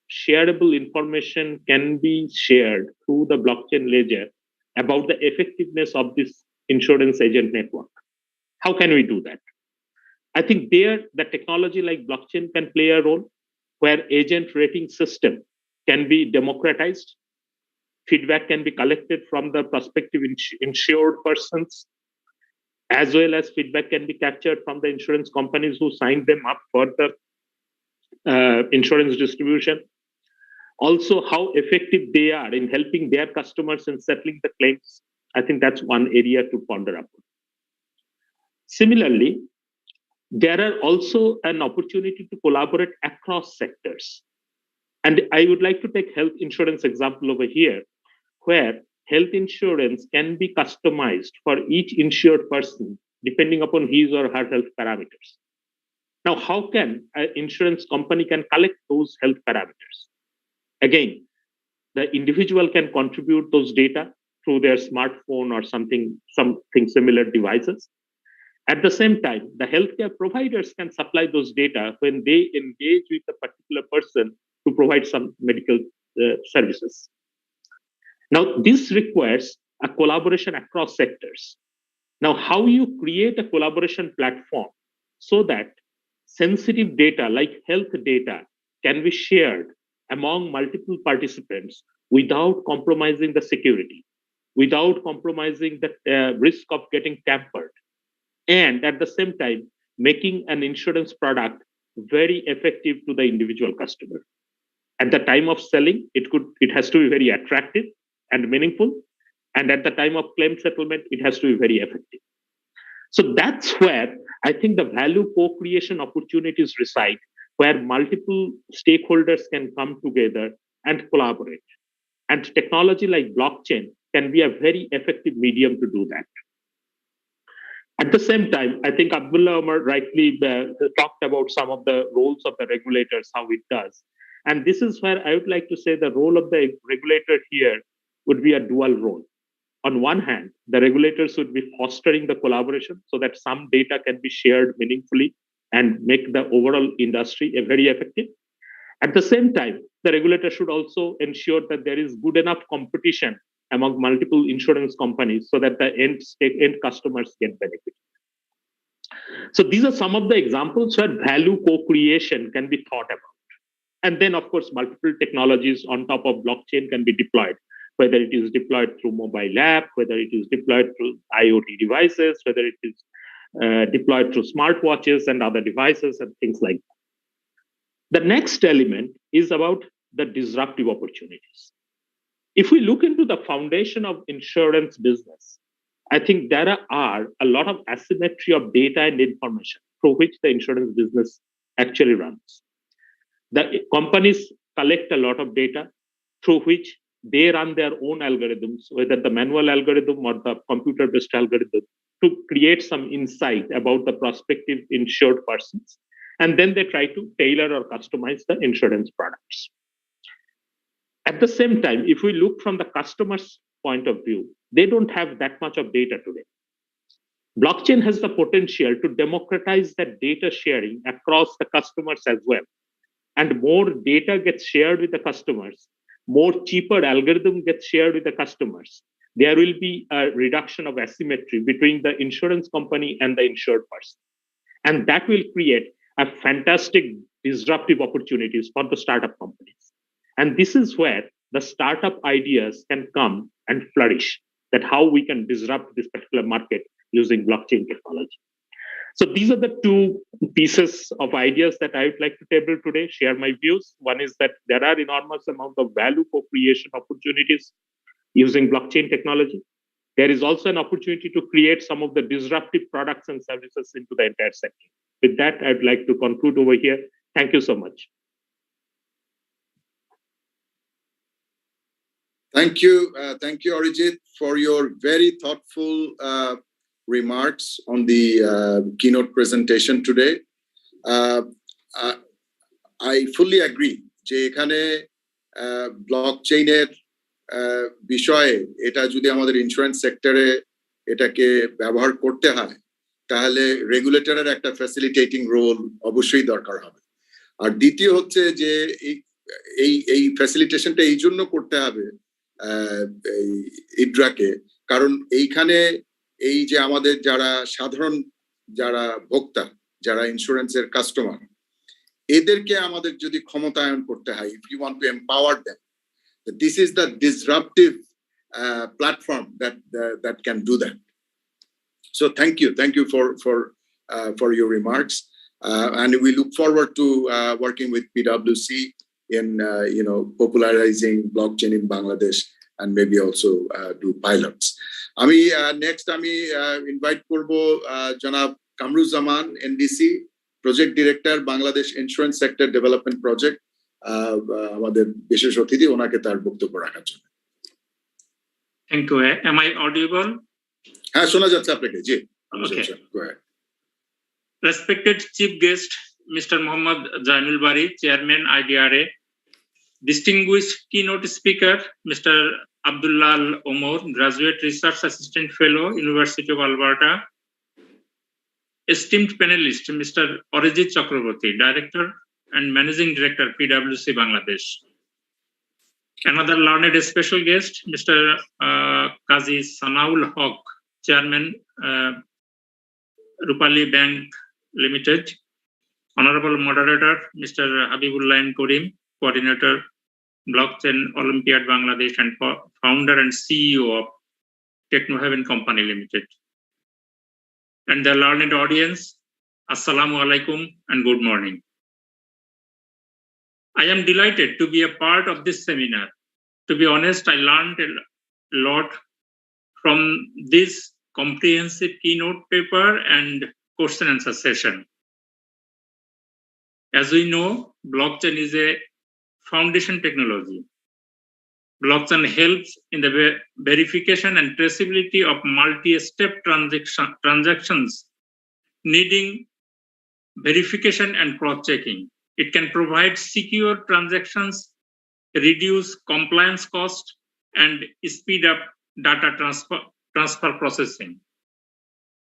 shareable information can be shared through the blockchain ledger about the effectiveness of this insurance agent network. How can we do that? I think there the technology like blockchain can play a role where agent rating system can be democratized. Feedback can be collected from the prospective insured persons, as well as feedback can be captured from the insurance companies who signed them up for the insurance distribution. Also, how effective they are in helping their customers in settling the claims. I think that's one area to ponder upon. Similarly, there are also an opportunity to collaborate across sectors. And I would like to take health insurance example over here, where health insurance can be customized for each insured person depending upon his or her health parameters. Now, how can an insurance company can collect those health parameters? Again, the individual can contribute those data through their smartphone or something similar devices. At the same time, the healthcare providers can supply those data when they engage with a particular person to provide some medical services. Now, this requires a collaboration across sectors. Now, how you create a collaboration platform so that sensitive data like health data can be shared among multiple participants without compromising the security, without compromising the risk of getting tampered, and at the same time, making an insurance product very effective to the individual customer. At the time of selling, it has to be very attractive and meaningful. And at the time of claim settlement, it has to be very effective. So that's where I think the value co-creation opportunities reside, where multiple stakeholders can come together and collaborate. And technology like blockchain can be a very effective medium to do that. At the same time, I think Abdullah Omar rightly talked about some of the roles of the regulators, how it does. And this is where I would like to say the role of the regulator here would be a dual role. On one hand, the regulators would be fostering the collaboration so that some data can be shared meaningfully and make the overall industry very effective. At the same time, the regulator should also ensure that there is good enough competition among multiple insurance companies so that the end customers get benefit. So these are some of the examples where value co-creation can be thought about. And then, of course, multiple technologies on top of blockchain can be deployed, whether it is deployed through mobile app, whether it is deployed through IoT devices, whether it is deployed through smartwatches and other devices and things like that. The next element is about the disruptive opportunities. If we look into the foundation of insurance business, I think there are a lot of asymmetry of data and information through which the insurance business actually runs. The companies collect a lot of data through which they run their own algorithms, whether the manual algorithm or the computer-based algorithm, to create some insight about the prospective insured persons. And then they try to tailor or customize the insurance products. At the same time, if we look from the customer's point of view, they don't have that much of data today. Blockchain has the potential to democratize that data sharing across the customers as well. And more data gets shared with the customers, more cheaper algorithm gets shared with the customers. There will be a reduction of asymmetry between the insurance company and the insured person. And that will create a fantastic disruptive opportunities for the startup companies. And this is where the startup ideas can come and flourish, that how we can disrupt this particular market using blockchain technology. So these are the two pieces of ideas that I would like to table today, share my views. One is that there are enormous amount of value co-creation opportunities using blockchain technology. There is also an opportunity to create some of the disruptive products and services into the entire sector. With that, I'd like to conclude over here. Thank you so much. Thank you, Arijit, for your very thoughtful remarks on the keynote presentation today. I fully agree যে এখানে ব্লকচেইনের বিষয়ে এটা যদি আমাদের insurance সেক্টরে এটাকে ব্যবহার করতে হয় তাহলে রেগুলেটরের একটা ফ্যাসিলিটেটিং রোল অবশ্যই দরকার হবে। আর দ্বিতীয় হচ্ছে যে এই ফ্যাসিলিটেশনটা এই জন্য করতে হবে ইড্রাকে, কারণ এইখানে এই যে আমাদের যারা সাধারণ যারা ভোক্তা, যারা ইন্স্যুরেন্সের কাস্টমার, এদেরকে আমাদের যদি ক্ষমতায়ন করতে হয়, if you want to empower them, this is the disruptive platform that can do that. So thank you for your remarks, and we look forward to working with PwC in popularizing blockchain in Bangladesh and maybe also do pilots. আমি next আমি invite করব জনাব Kamruzzaman NDC, project director Bangladesh insurance sector development project, আমাদের বিশেষ অতিথি, ওনাকে তার বক্তব্য রাখার জন্য। Thank you. Am I audible? হ্যাঁ, শোনা যাচ্ছে আপনাকে। জি, Respected chief guest Mr. Mohammad Zainul Bari, Chairman IDRA, distinguished keynote speaker Mr. Abdullah Omar, Graduate Research Assistant Fellow, University of Alberta, esteemed panelist Mr. Arijit Chakraborty, Director and Managing Director, PwC Bangladesh. Another learned special guest, Mr. Qazi Sanaul Haq, Chairman, Rupali Bank Limited. Honorable Moderator, Mr. Habibullah Karim, Coordinator, Blockchain Olympiad Bangladesh and founder and CEO of Technohaven Company Limited. And the learned audience, Assalamu alaikum and good morning. I am delighted to be a part of this seminar. To be honest, I learned a lot from this comprehensive keynote paper and question and answer session. As we know, blockchain is a foundation technology Blockchain helps in the verification and traceability of multi-step transactions needing verification and cross-checking. It can provide secure transactions, reduce compliance cost, and speed up data transfer processing.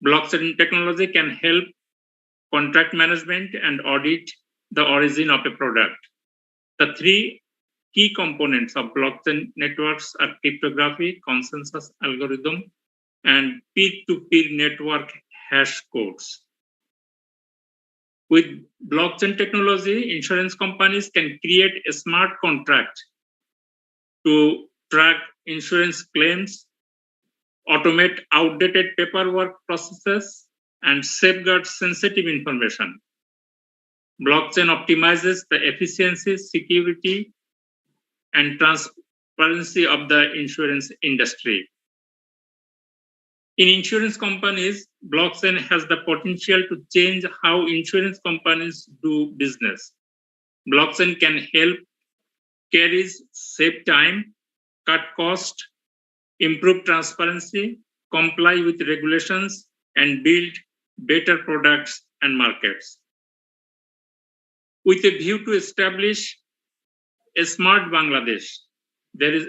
Blockchain technology can help contract management and audit the origin of a product. The three key components of blockchain networks are cryptography, consensus algorithm, and peer-to-peer network hash codes. With blockchain technology, insurance companies can create a smart contract to track insurance claims, automate outdated paperwork processes, and safeguard sensitive information. Blockchain optimizes the efficiency, security, and transparency of the insurance industry. In insurance companies, blockchain has the potential to change how insurance companies do business. Blockchain can help carriers save time, cut cost, improve transparency, comply with regulations, and build better products and markets. With a view to establish a smart Bangladesh, there is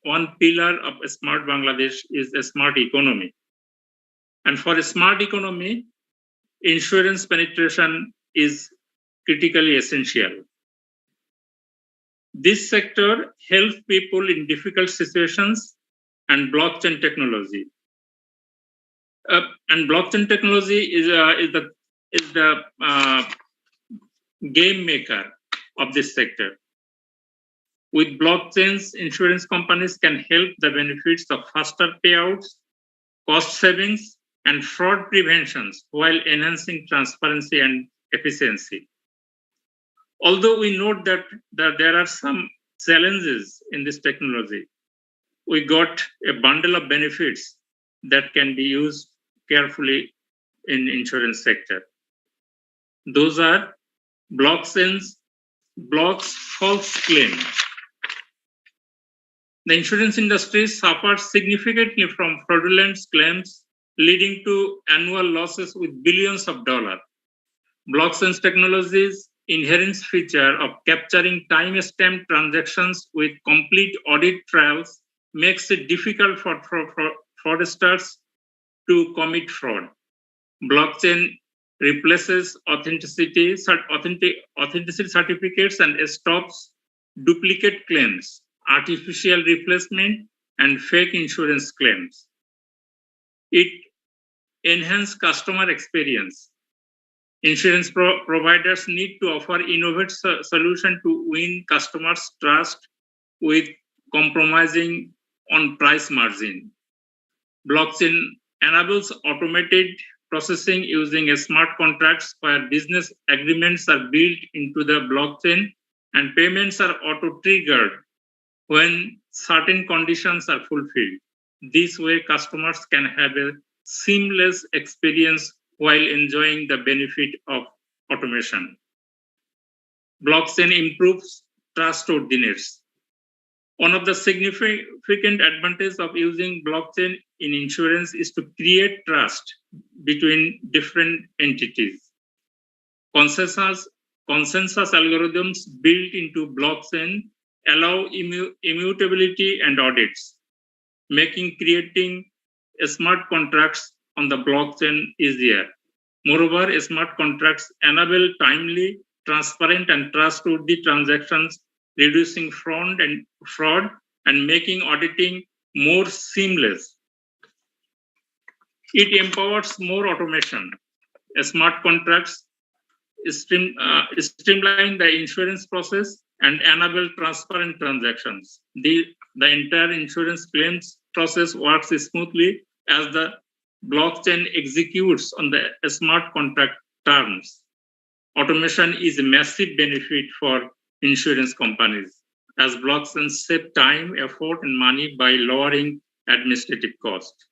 one pillar of a smart Bangladesh is a smart economy. And for a smart economy, insurance penetration is critically essential. This sector helps people in difficult situations and blockchain technology. And blockchain technology is the game maker of this sector. With blockchains, insurance companies can help the benefits of faster payouts, cost savings, and fraud preventions while enhancing transparency and efficiency. Although we note that there are some challenges in this technology, we got a bundle of benefits that can be used carefully in insurance sector. Those are blockchains blocks false claim. The insurance industry suffers significantly from fraudulent claims, leading to annual losses with billions of dollars. Blockchain technology's inherent feature of capturing time-stamped transactions with complete audit trails makes it difficult for fraudsters to commit fraud. Blockchain replaces authenticity certificates and stops duplicate claims, artificial replacement, and fake insurance claims. It enhances customer experience. Insurance providers need to offer innovative solution to win customers' trust with compromising on price margin. Blockchain enables automated processing using a smart contracts where business agreements are built into the blockchain and payments are auto-triggered when certain conditions are fulfilled. This way, customers can have a seamless experience while enjoying the benefit of automation. Blockchain improves trustworthiness. One of the significant advantages of using blockchain in insurance is to create trust between different entities. Consensus algorithms built into blockchain allow immutability and audits, making creating smart contracts on the blockchain easier. Moreover, smart contracts enable timely, transparent, and trustworthy transactions, reducing fraud and making auditing more seamless. It empowers more automation. Smart contracts streamline the insurance process and enable transparent transactions. The entire insurance claims process works smoothly as the blockchain executes on the smart contract terms. Automation is a massive benefit for insurance companies as blockchains save time, effort, and money by lowering administrative costs.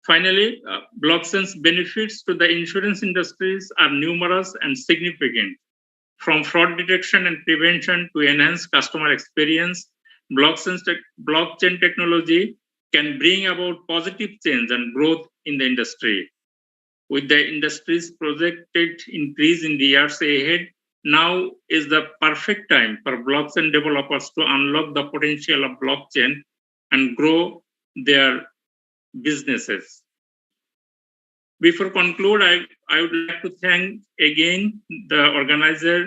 Finally, blockchain's benefits to the insurance industries are numerous and significant. from fraud detection and prevention to enhance customer experience. Blockchain technology can bring about positive change and growth in the industry. With the industry's projected increase in the years ahead, now is the perfect time for blockchain developers to unlock the potential of blockchain and grow their businesses. Before conclude, I would like to thank again the organizer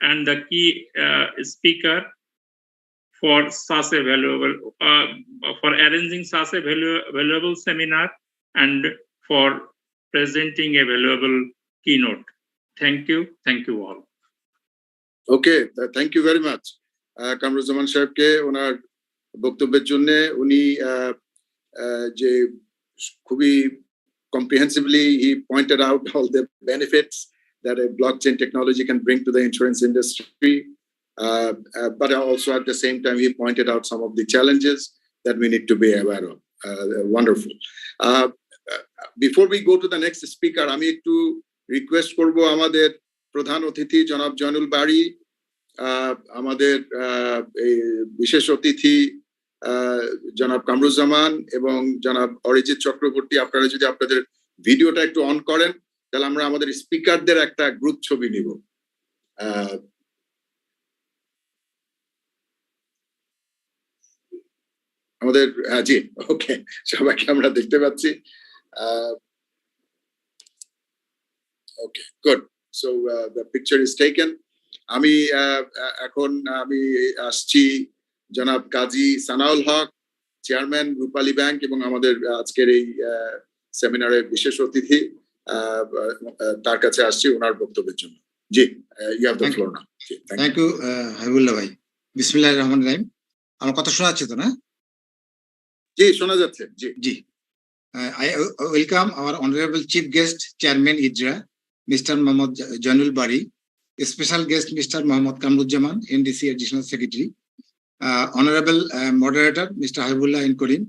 and the key speaker for such a valuable, for arranging such a valuable seminar and for presenting a valuable keynote. Thank you all. Okay, thank you very much. Kamruzzaman সাহেবকে ওনার বক্তব্যের জন্য উনি যে খুবই comprehensively he pointed out all the benefits that a blockchain technology can bring to the insurance industry, but also at the same time he pointed out some of the challenges that we need to be aware of. Wonderful. Before we go to the next speaker, আমি একটু request করব আমাদের প্রধান অতিথি জনাব জয়নুল বারী, আমাদের বিশেষ অতিথি জনাব কামরুজ্জামান এবং জনাব অরিজিৎ চক্রবর্তী, আপনারা যদি আপনাদের ভিডিওটা একটু অন করেন তাহলে আমরা আমাদের স্পিকারদের একটা গ্রুপ ছবি নিব। আমাদের জি, ওকে, সবাইকে আমরা দেখতে পাচ্ছি। Okay, good. So the picture is taken. আমি এখন আমি আসছি জনাব কাজী সানাউল হক, চেয়ারম্যান রূপালী ব্যাংক এবং আমাদের আজকের এই সেমিনারের বিশেষ অতিথি, তার কাছে আসছি ওনার বক্তব্যের জন্য। জি, you have the floor now. Thank you Habibullah ভাই। বিসমিল্লাহির রহমানির রহিম। আমার কথা শোনা যাচ্ছে তো না? জি, শোনা যাচ্ছে। জি জি। I welcome our honorable chief guest, Chairman IDRA, Mr. Mohammad Janul Bari, special guest Mr. Mohammad Kamruzzaman, NDC Additional Secretary, honorable moderator Mr. Habibullah N. Karim,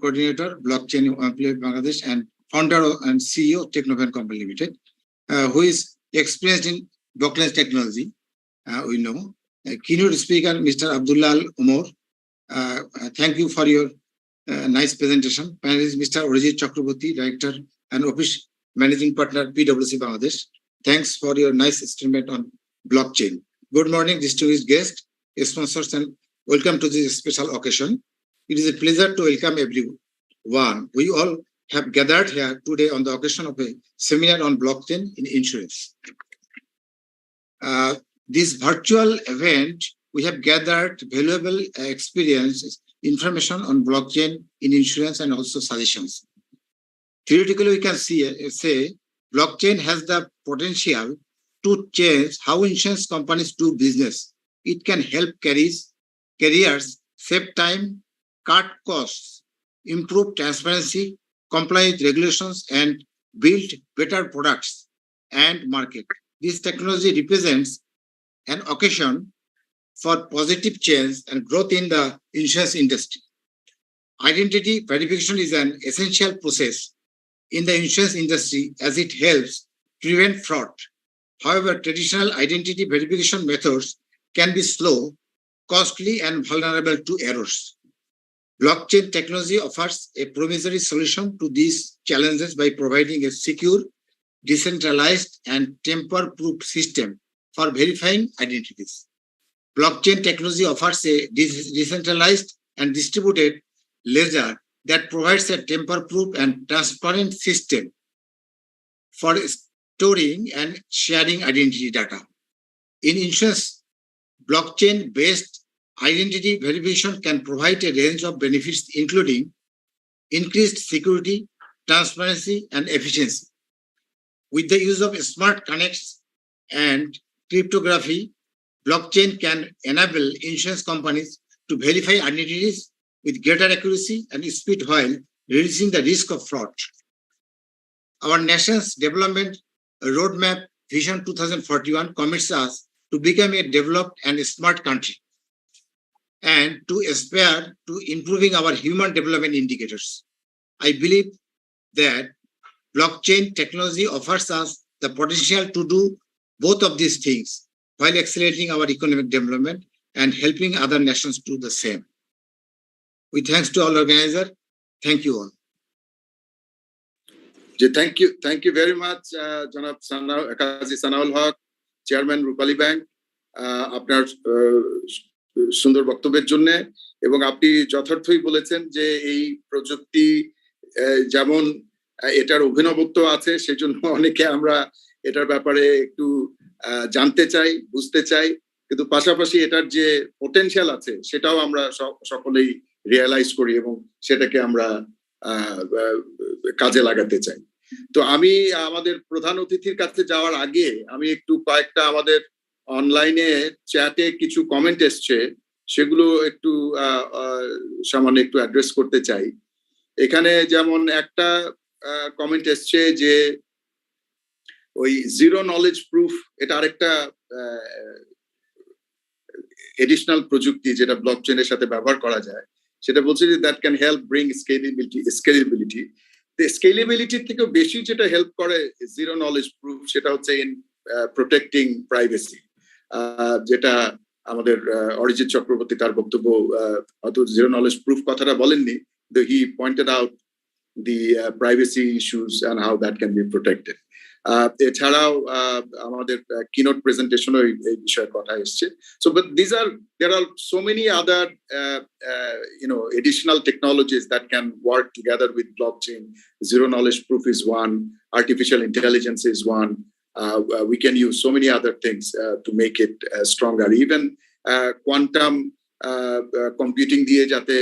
coordinator Blockchain Olympiad Bangladesh and founder and CEO Technovan Company Limited, who is experienced in blockchain technology. We know keynote speaker Mr. Abdullah Umar. Thank you for your nice presentation. Panelist Mr. Orijit Chakraborty, Director and Office Managing Partner, PwC Bangladesh. Thanks for your nice statement on blockchain. Good morning, distinguished guests, sponsors, and welcome to this special occasion. It is a pleasure to welcome everyone. We all have gathered here today on the occasion of a seminar on blockchain in insurance. This virtual event, we have gathered valuable experiences, information on blockchain in insurance and also suggestions. Theoretically, we can say blockchain has the potential to change how insurance companies do business. It can help carriers save time, cut costs, improve transparency, comply with regulations, and build better products and market. This technology represents an occasion for positive change and growth in the insurance industry. Identity verification is an essential process in the insurance industry as it helps prevent fraud. However, traditional identity verification methods can be slow, costly, and vulnerable to errors. Blockchain technology offers a promissory solution to these challenges by providing a secure, decentralized, and tamper-proof system for verifying identities. Blockchain technology offers a decentralized and distributed ledger that provides a tamper-proof and transparent system for storing and sharing identity data. In insurance, blockchain-based identity verification can provide a range of benefits, including increased security, transparency, and efficiency. With the use of smart connects and cryptography, blockchain can enable insurance companies to verify identities with greater accuracy and speed while reducing the risk of fraud. Our nation's development roadmap Vision 2041 commits us to become a developed and smart country and to aspire to improving our human development indicators. I believe that blockchain technology offers us the potential to do both of these things while accelerating our economic development and helping other nations do the same. With thanks to all organizers, thank you all. Thank you very much, Janab Kazi Sanaul Haq, Chairman Rupali Bank, আপনার সুন্দর বক্তব্যের জন্য। এবং আপনি যথার্থই বলেছেন যে এই প্রযুক্তি যেমন এটার অভিনবত্ব আছে, সেজন্য অনেকে আমরা এটার ব্যাপারে একটু জানতে চাই, বুঝতে চাই, কিন্তু পাশাপাশি এটার যে পোটেনশিয়াল আছে সেটাও আমরা সকলেই রিয়েলাইজ করি এবং সেটাকে আমরা কাজে লাগাতে চাই। তো আমি আমাদের প্রধান অতিথির কাছে যাওয়ার আগে আমি একটু কয়েকটা আমাদের অনলাইনে চ্যাটে কিছু কমেন্ট এসছে, সেগুলো একটু সামান্য একটু অ্যাড্রেস করতে চাই। এখানে যেমন একটা কমেন্ট এসছে যে ওই জিরো নলেজ প্রুফ, এটা আরেকটা এডিশনাল প্রযুক্তি যেটা ব্লকচেনের সাথে ব্যবহার করা যায়। সেটা বলছে যে that can help bring scalability. স্কেলেবিলিটির থেকেও বেশি যেটা হেল্প করে জিরো নলেজ প্রুফ, সেটা হচ্ছে ইন প্রোটেক্টিং প্রাইভেসি, যেটা আমাদের অরিজিৎ চক্রবর্তী তার বক্তব্য অত জিরো নলেজ প্রুফ কথাটা বলেননি, he pointed out the privacy issues and how that can be protected. এছাড়াও আমাদের keynote presentation এই বিষয়ে কথা এসেছে। So but there are so many other additional technologies that can work together with blockchain. Zero knowledge proof is one, artificial intelligence is one. We can use so many other things to make it stronger. Even quantum computing দিয়ে যাতে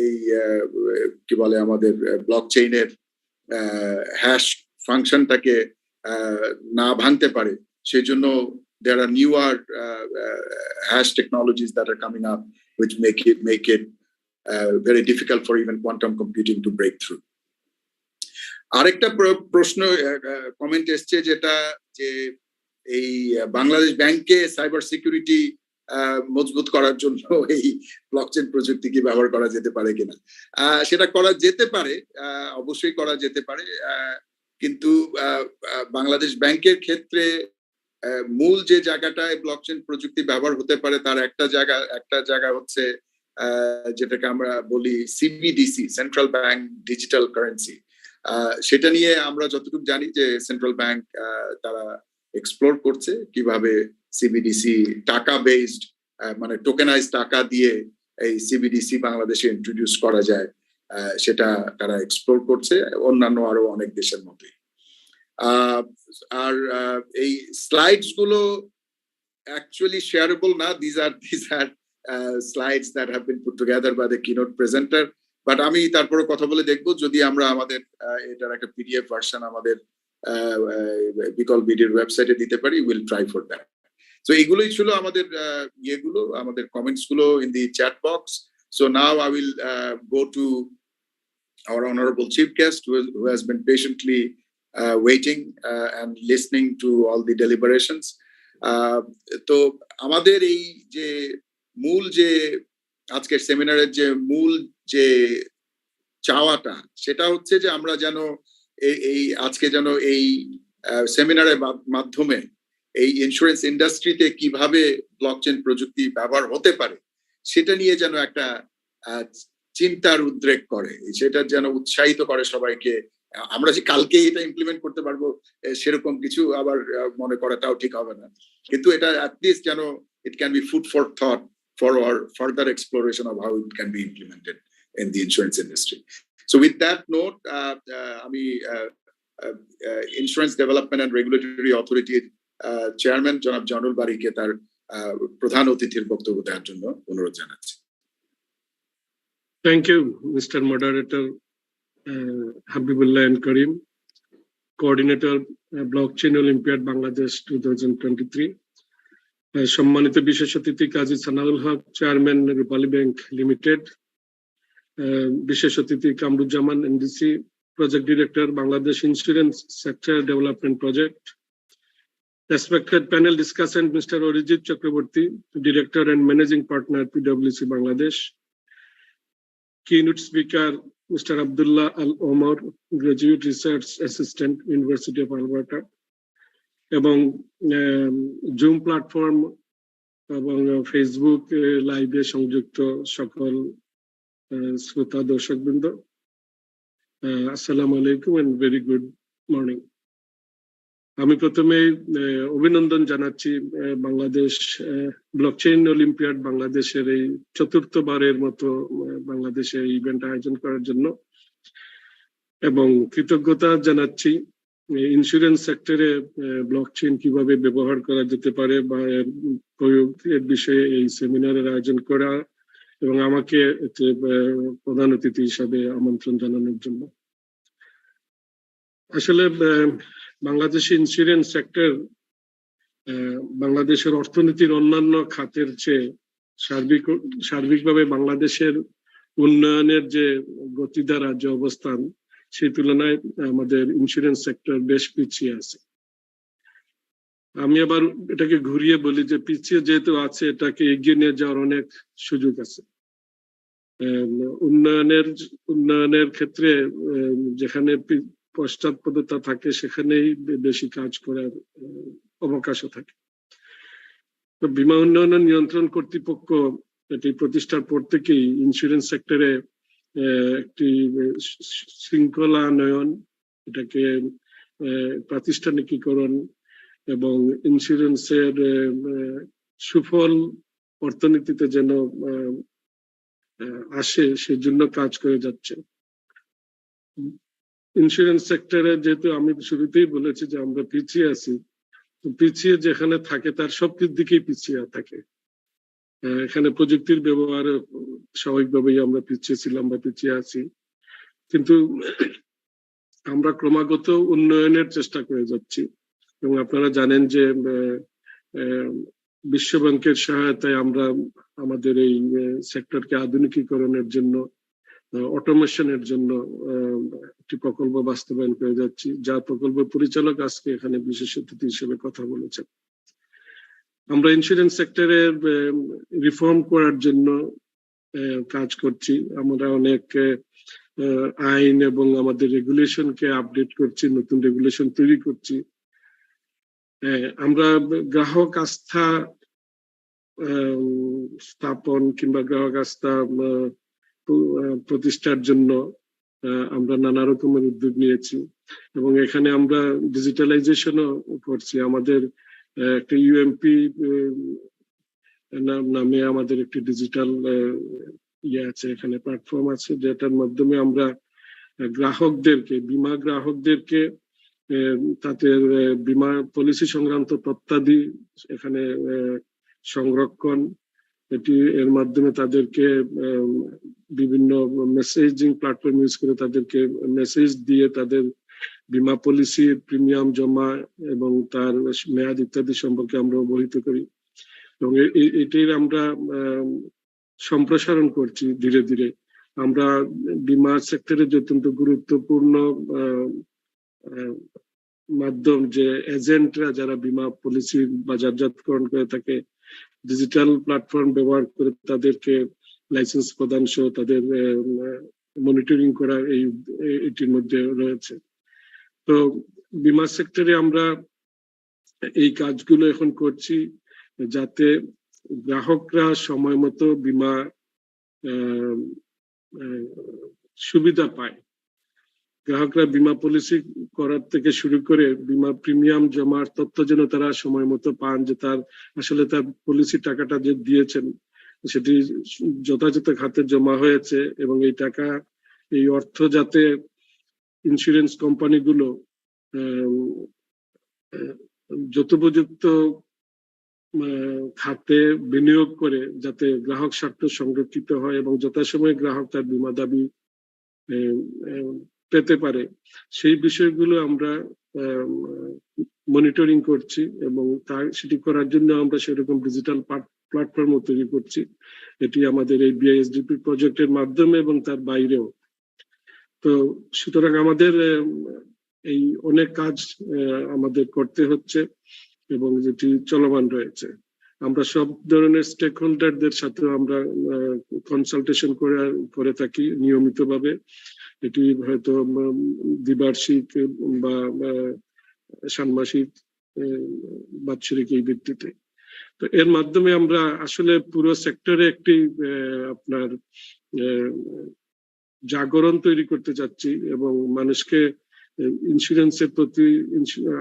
এই কি বলে আমাদের ব্লকচেইনের hash ফাংশনটাকে না ভাঙতে পারে, সেই জন্য there are newer hash technologies that are coming up which make it very difficult for even quantum computing to break through. আরেকটা প্রশ্ন কমেন্ট এসছে, যেটা যে এই বাংলাদেশ ব্যাংকে সাইবার সিকিউরিটি মজবুত করার জন্য এই ব্লকচেন প্রযুক্তি কি ব্যবহার করা যেতে পারে কিনা। সেটা করা যেতে পারে, অবশ্যই করা যেতে পারে, কিন্তু বাংলাদেশ ব্যাংকের ক্ষেত্রে মূল যে জায়গাটায় ব্লকচেন প্রযুক্তি ব্যবহার হতে পারে তার একটা জায়গা হচ্ছে যেটাকে আমরা বলি CBDC, central bank digital currency. সেটা নিয়ে আমরা যতটুকু জানি যে সেন্ট্রাল ব্যাংক তারা এক্সপ্লোর করছে কিভাবে সিবিডিসি টাকা বেসড মানে টোকেনাইজ টাকা দিয়ে এই সিবিডিসি বাংলাদেশে ইন্ট্রোডিউস করা যায়, সেটা তারা এক্সপ্লোর করছে অন্যান্য আরো অনেক দেশের মতোই। আর এই স্লাইডস গুলো অ্যাকচুয়ালি শেয়ারেবল না, these are slides that have been put together by the keynote presenter, but আমি তারপরে কথা বলে দেখবো যদি আমরা আমাদের এটার একটা পিডিএফ ভার্সন আমাদের BCOLBD ওয়েবসাইটে দিতে পারি, will try for that. So এগুলোই ছিল আমাদের আমাদের কমেন্টস গুলো in the chat box. So now I will go to our honorable chief guest who has been patiently waiting and listening to all the deliberations. তো আমাদের এই যে মূল যে আজকের সেমিনারের যে মূল যে চাওয়াটা, সেটা হচ্ছে যে আমরা যেন এই আজকে যেন এই সেমিনারের মাধ্যমে এই ইন্স্যুরেন্স ইন্ডাস্ট্রিতে কিভাবে ব্লকচেন প্রযুক্তি ব্যবহার হতে পারে সেটা নিয়ে যেন একটা চিন্তার উদ্রেক করে, সেটা যেন উৎসাহিত করে সবাইকে। আমরা যে কালকে এটা ইমপ্লিমেন্ট করতে পারবো সেরকম কিছু আবার মনে করাটাও ঠিক হবে না, কিন্তু এটা অ্যাটলিস্ট যেন it can be food for thought for our further exploration of how it can be implemented in the insurance industry. So with that note, আমি Insurance Development and Regulatory Authority chairman জনাব জানুল বারীকে তার প্রধান অতিথির বক্তব্য দেওয়ার জন্য অনুরোধ জানাচ্ছি। Thank you, Mr. Moderator Habibullah and Karim, Coordinator Blockchain Olympiad Bangladesh 2023, সম্মানিত বিশেষ অতিথি কাজী Sanaul Haque, chairman Rupali bank limited, বিশেষ অতিথি Kamruzzaman NDC, project director Bangladesh insurance sector development project, respected panel discussant Mr. Orijit Chakraborty, Director and Managing Partner PwC Bangladesh, keynote speaker Mr. Abdullah Al Omar, Graduate Research Assistant, University of Alberta, এবং zoom platform এবং Facebook লাইভে সংযুক্ত সকল শ্রোতা দর্শকবৃন্দ, আসসালামু আলাইকুম and very good morning. আমি প্রথমে অভিনন্দন জানাচ্ছি বাংলাদেশ ব্লকচেইন অলিম্পিয়াড বাংলাদেশের এই চতুর্থবারের মতো বাংলাদেশে ইভেন্ট আয়োজন করার জন্য, এবং কৃতজ্ঞতা জানাচ্ছি ইন্স্যুরেন্স সেক্টরে ব্লকচেইন কিভাবে ব্যবহার করা যেতে পারে বা এর প্রয়োগের বিষয়ে এই সেমিনারের আয়োজন করা এবং আমাকে প্রধান অতিথি হিসাবে আমন্ত্রণ জানানোর জন্য। আসলে বাংলাদেশি ইন্স্যুরেন্স সেক্টর বাংলাদেশের অর্থনীতির অন্যান্য খাতের চেয়ে সার্বিকভাবে বাংলাদেশের উন্নয়নের যে গতিধারা, যে অবস্থান, সেই তুলনায় আমাদের ইন্স্যুরেন্স সেক্টর বেশ পিছিয়ে আছে। আমি আবার এটাকে ঘুরিয়ে বলি যে পিছিয়ে যেহেতু আছে, এটাকে এগিয়ে নিয়ে যাওয়ার অনেক সুযোগ আছে। উন্নয়নের ক্ষেত্রে যেখানে পশ্চাৎপদতা থাকে সেখানেই বেশি কাজ করার অবকাশও থাকে। তো বীমা উন্নয়ন নিয়ন্ত্রণ কর্তৃপক্ষ এটি প্রতিষ্ঠার পর থেকেই ইন্স্যুরেন্স সেক্টরে একটি শৃঙ্খলানয়ন, এটাকে প্রাতিষ্ঠানিকীকরণ এবং ইন্স্যুরেন্সের সুফল অর্থনীতিতে যেন আসে সেজন্য কাজ করে যাচ্ছে। ইন্স্যুরেন্স সেক্টরে যেহেতু আমি শুরুতেই বলেছি যে আমরা পিছিয়ে আছি, পিছিয়ে যেখানে থাকে তার সব দিকেই পিছিয়ে থাকে। এখানে প্রযুক্তির ব্যবহার স্বাভাবিকভাবেই আমরা পিছিয়ে ছিলাম বা পিছিয়ে আছি, কিন্তু আমরা ক্রমাগত উন্নয়নের চেষ্টা করে যাচ্ছি। এবং আপনারা জানেন যে বিশ্ব ব্যাংকের সহায়তায় আমরা আমাদের এই সেক্টরকে আধুনিকীকরণের জন্য, অটোমেশনের জন্য একটি প্রকল্প বাস্তবায়ন করে যাচ্ছি, যা প্রকল্প পরিচালক আজকে এখানে বিশেষ অতিথি হিসেবে কথা বলেছেন। আমরা ইন্স্যুরেন্স সেক্টরে রিফর্ম করার জন্য কাজ করছি। আমরা অনেক আইন এবং আমাদের রেগুলেশনকে আপডেট করছি, নতুন রেগুলেশন তৈরি করছি। আমরা গ্রাহক আস্থা স্থাপন কিংবা গ্রাহক আস্থা প্রতিষ্ঠার জন্য আমরা নানা রকমের উদ্যোগ নিয়েছি এবং এখানে আমরা ডিজিটালাইজেশনও করছি। আমাদের একটা ইউএমপি নামে আমাদের একটি ডিজিটাল আছে, এখানে প্ল্যাটফর্ম আছে, যেটার মাধ্যমে আমরা গ্রাহকদেরকে, বীমা গ্রাহকদেরকে তাদের বীমা পলিসি সংক্রান্ত তথ্যাদি এখানে সংরক্ষণ, এটি এর মাধ্যমে তাদেরকে বিভিন্ন মেসেজিং প্ল্যাটফর্ম ইউজ করে তাদেরকে মেসেজ দিয়ে তাদের বীমা পলিসির প্রিমিয়াম জমা এবং তার মেয়াদ ইত্যাদি সম্পর্কে আমরা অবহিত করি। এবং এটির আমরা সম্প্রসারণ করছি ধীরে ধীরে। আমরা বীমা সেক্টরে যে অত্যন্ত গুরুত্বপূর্ণ মাধ্যম, যে এজেন্টরা যারা বীমা পলিসি বাজারজাতকরণ করে থাকে, ডিজিটাল প্ল্যাটফর্ম ব্যবহার করে তাদেরকে লাইসেন্স প্রদান সহ তাদের মনিটরিং করা এটির মধ্যে রয়েছে। তো বীমা সেক্টরে আমরা এই কাজগুলো এখন করছি যাতে গ্রাহকরা সময় মতো বীমা সুবিধা পায়। গ্রাহকরা বীমা পলিসি করার থেকে শুরু করে বীমা প্রিমিয়াম জমার তথ্য যেন তারা সময় মতো পান, যে তার আসলে তার পলিসি টাকাটা যে দিয়েছেন সেটি যথাযথ খাতে জমা হয়েছে এবং এই টাকা, এই অর্থ যাতে ইন্স্যুরেন্স কোম্পানিগুলো যথোপযুক্ত খাতে বিনিয়োগ করে যাতে গ্রাহক স্বার্থ সংরক্ষিত হয় এবং যথাসময়ে গ্রাহক তার বীমা দাবি পেতে পারে, সেই বিষয়গুলো আমরা মনিটরিং করছি এবং সেটি করার জন্য আমরা সেরকম ডিজিটাল প্ল্যাটফর্ম তৈরি করছি। এটি আমাদের এই বিআইএসডিপি প্রজেক্টের মাধ্যমে এবং তার বাইরেও। তো সুতরাং আমাদের এই অনেক কাজ আমাদের করতে হচ্ছে এবং যেটি চলমান রয়েছে। আমরা সব ধরনের স্টেক হোল্ডারদের সাথে আমরা কনসালটেশন করে থাকি নিয়মিতভাবে। এটি হয়তো দ্বিবার্ষিক বা ষান্মাসিক বাৎসরিক এই ভিত্তিতে। তো এর মাধ্যমে আমরা আসলে পুরো সেক্টরে একটি আপনার জাগরণ তৈরি করতে চাচ্ছি এবং মানুষকে ইন্স্যুরেন্সের প্রতি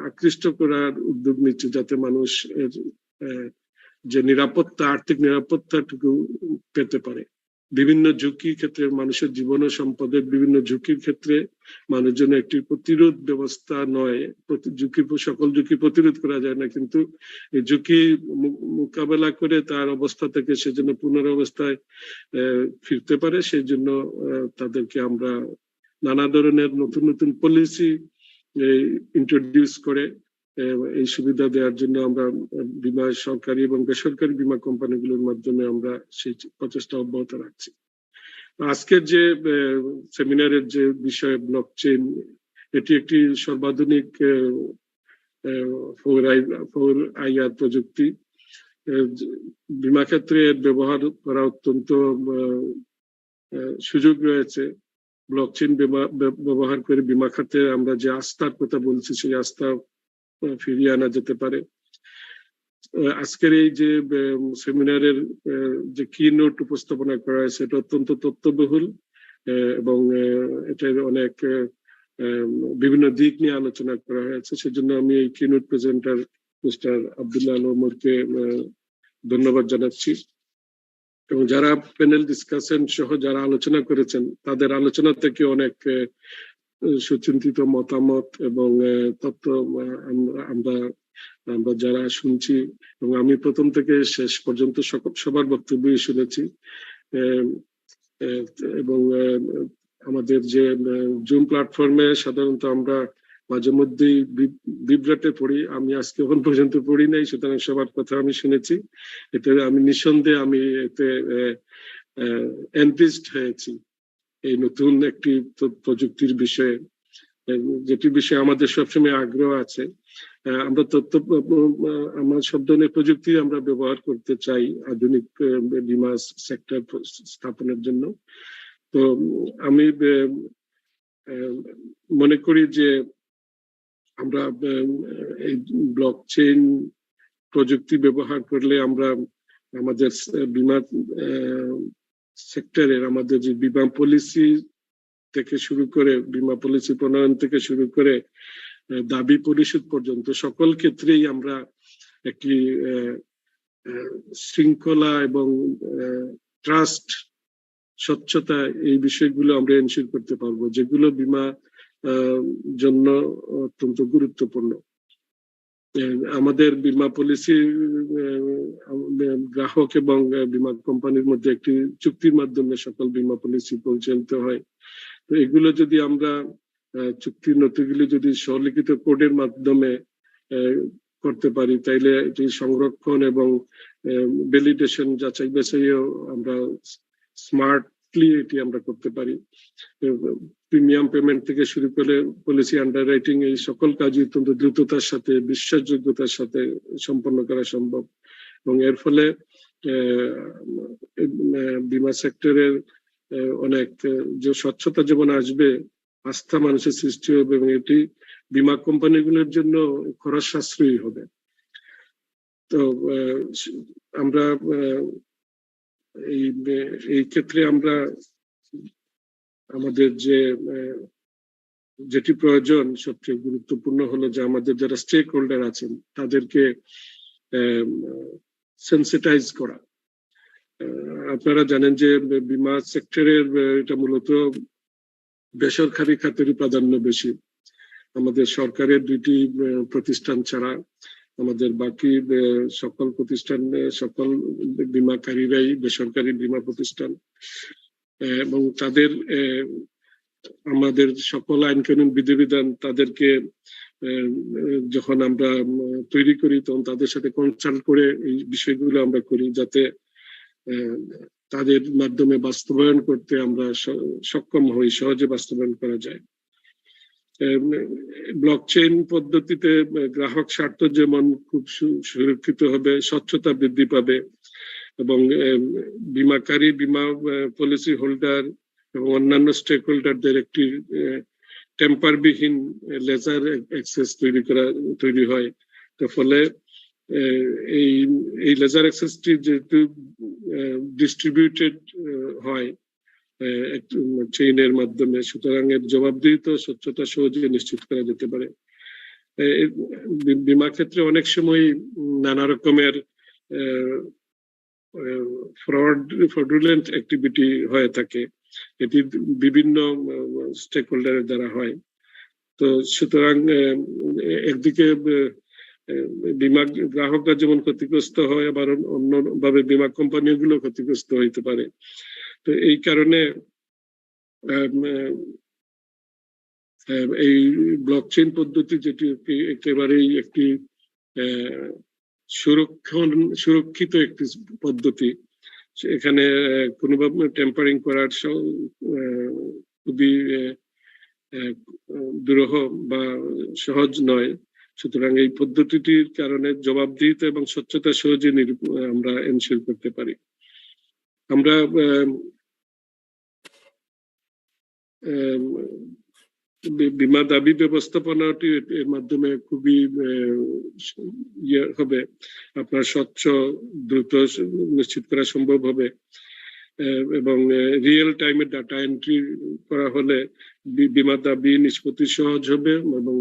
আকৃষ্ট করার উদ্যোগ নিচ্ছে, যাতে মানুষ যে নিরাপত্তা, আর্থিক নিরাপত্তাটুকু পেতে পারে। বিভিন্ন ঝুঁকির ক্ষেত্রে, মানুষের জীবন ও সম্পদের বিভিন্ন ঝুঁকির ক্ষেত্রে মানুষজন একটি প্রতিরোধ ব্যবস্থা নয়, সকল ঝুঁকি প্রতিরোধ করা যায় না, কিন্তু এই ঝুঁকি মোকাবেলা করে তার অবস্থা থেকে সে যেন পুনরবস্থায় ফিরতে পারে, সেই জন্য তাদেরকে আমরা নানা ধরনের নতুন নতুন পলিসি ইন্ট্রোডিউস করে এই সুবিধা দেওয়ার জন্য আমরা বীমা, সরকারি এবং বেসরকারি বীমা কোম্পানিগুলোর মাধ্যমে আমরা সেই প্রচেষ্টা অব্যাহত রাখছি। আজকের যে সেমিনারের যে বিষয় ব্লকচেইন, এটি একটি সর্বাধুনিক 4IR প্রযুক্তি। বীমা ক্ষেত্রে ব্যবহার করা অত্যন্ত সুযোগ রয়েছে। ব্লকচেইন ব্যবহার করে বীমা খাতে আমরা যে আস্থার কথা বলছি, সেই আস্থা ফিরিয়ে আনা যেতে পারে। আজকের এই যে সেমিনারের যে কি নোট উপস্থাপনা করা হয়েছে, এটা অত্যন্ত তথ্যবহুল এবং এটার অনেক বিভিন্ন দিক নিয়ে আলোচনা করা হয়েছে। সেজন্য আমি এই কি note presenter mister Abdullah Al ওমরকে ধন্যবাদ জানাচ্ছি এবং যারা প্যানেল ডিসকাশন সহ যারা আলোচনা করেছেন তাদের আলোচনা থেকে অনেক সুচিন্তিত মতামত এবং তথ্য আমরা যারা শুনছি, এবং আমি প্রথম থেকে শেষ পর্যন্ত সবার বক্তব্যই শুনেছি। এবং আমাদের যে জুম প্ল্যাটফর্মে সাধারণত আমরা মাঝে মধ্যেই বিভ্রাটে পড়ি, আমি আজকে এখন পর্যন্ত পড়ি নাই, সুতরাং সবার কথা আমি শুনেছি। এতে আমি নিঃসন্দেহে আমি এতে এনরিচড হয়েছি এই নতুন একটি প্রযুক্তির বিষয়ে, যেটির বিষয়ে আমাদের সবসময় আগ্রহ আছে। আমরা আমার সব ধরনের প্রযুক্তি আমরা ব্যবহার করতে চাই আধুনিক বীমা সেক্টর স্থাপনের জন্য। তো আমি মনে করি যে আমরা এই ব্লকচেইন প্রযুক্তি ব্যবহার করলে আমরা আমাদের বীমা সেক্টরের আমাদের যে বীমা পলিসি থেকে শুরু করে, বীমা পলিসি প্রণয়ন থেকে শুরু করে দাবি পরিশোধ পর্যন্ত সকল ক্ষেত্রেই আমরা একটি শৃঙ্খলা এবং ট্রাস্ট, স্বচ্ছতা, এই বিষয়গুলো আমরা এনশিওর করতে পারবো, যেগুলো বীমা জন্য অত্যন্ত গুরুত্বপূর্ণ। আমাদের বীমা পলিসি গ্রাহক এবং বীমা কোম্পানির মধ্যে একটি চুক্তির মাধ্যমে সকল বীমা পলিসি পরিচালিত হয়। তো এগুলো যদি আমরা চুক্তির নথিগুলি যদি স্বলিখিত কোডের মাধ্যমে করতে পারি, তাইলে এটি সংরক্ষণ এবং ভ্যালিডেশন, যাচাই বাছাইও আমরা স্মার্টলি এটি আমরা করতে পারি। প্রিমিয়াম পেমেন্ট থেকে শুরু করে পলিসি আন্ডাররাইটিং, এই সকল কাজই অত্যন্ত দ্রুততার সাথে, বিশ্বাসযোগ্যতার সাথে সম্পন্ন করা সম্ভব, এবং এর ফলে বীমা সেক্টরের অনেক যে স্বচ্ছতা যেমন আসবে, আস্থা মানুষের সৃষ্টি হবে এবং এটি বীমা কোম্পানিগুলোর জন্য খরচ সাশ্রয়ী হবে। তো আমরা এই ক্ষেত্রে আমরা আমাদের যেটি প্রয়োজন, সবচেয়ে গুরুত্বপূর্ণ হলো যে আমাদের যারা স্টেক হোল্ডার আছেন তাদেরকে সেন্সিটাইজ করা। আপনারা জানেন যে বীমা সেক্টরের এটা মূলত বেসরকারি খাতেরই প্রাধান্য বেশি। আমাদের সরকারের দুইটি প্রতিষ্ঠান ছাড়া আমাদের বাকি সকল প্রতিষ্ঠান, সকল বীমাকারীরাই বেসরকারি বীমা প্রতিষ্ঠান, এবং তাদের আমাদের সকল আইন কানুন বিধিবিধান তাদেরকে যখন আমরা তৈরি করি তখন তাদের সাথে কনসাল্ট করে এই বিষয়গুলো আমরা করি, যাতে তাদের মাধ্যমে বাস্তবায়ন করতে আমরা সক্ষম হই, সহজে বাস্তবায়ন করা যায়। ব্লকচেইন পদ্ধতিতে গ্রাহক স্বার্থ যেমন খুব সুরক্ষিত হবে, স্বচ্ছতা বৃদ্ধি পাবে এবং বীমাকারী, বীমা পলিসি হোল্ডার এবং অন্যান্য স্টেক হোল্ডারদের একটি টেম্পারবিহীন লেজার অ্যাক্সেস তৈরি হয়। তার ফলে এই লেজার অ্যাক্সেসটি যেহেতু ডিস্ট্রিবিউটেড হয় চেইনের মাধ্যমে, সুতরাং এর জবাবদিহিতা স্বচ্ছতা সহজে নিশ্চিত করা যেতে পারে। বীমা ক্ষেত্রে অনেক সময় নানা রকমের ফ্রডুলেন্ট অ্যাক্টিভিটি হয়ে থাকে, এটি বিভিন্ন স্টেক হোল্ডারের দ্বারা হয়। তো সুতরাং একদিকে বীমা গ্রাহকরা যেমন ক্ষতিগ্রস্ত হয়, আবার অন্যভাবে বীমা কোম্পানিগুলো ক্ষতিগ্রস্ত হইতে পারে। তো এই কারণে এই ব্লকচেইন পদ্ধতি, যেটি একেবারেই একটি সুরক্ষিত একটি পদ্ধতি, এখানে কোনোভাবে টেম্পারিং করার খুবই দুরূহ বা সহজ নয়। সুতরাং এই পদ্ধতিটির কারণে জবাবদিহিতা এবং স্বচ্ছতা সহজে আমরা এনশিওর করতে পারি। আমরা বীমা দাবি ব্যবস্থাপনাটি এর মাধ্যমে খুবই ইয়ে হবে, আপনার স্বচ্ছ দ্রুত নিশ্চিত করা সম্ভব হবে, এবং রিয়েল টাইমে ডাটা এন্ট্রি করা হলে বীমা দাবি নিষ্পত্তি সহজ হবে এবং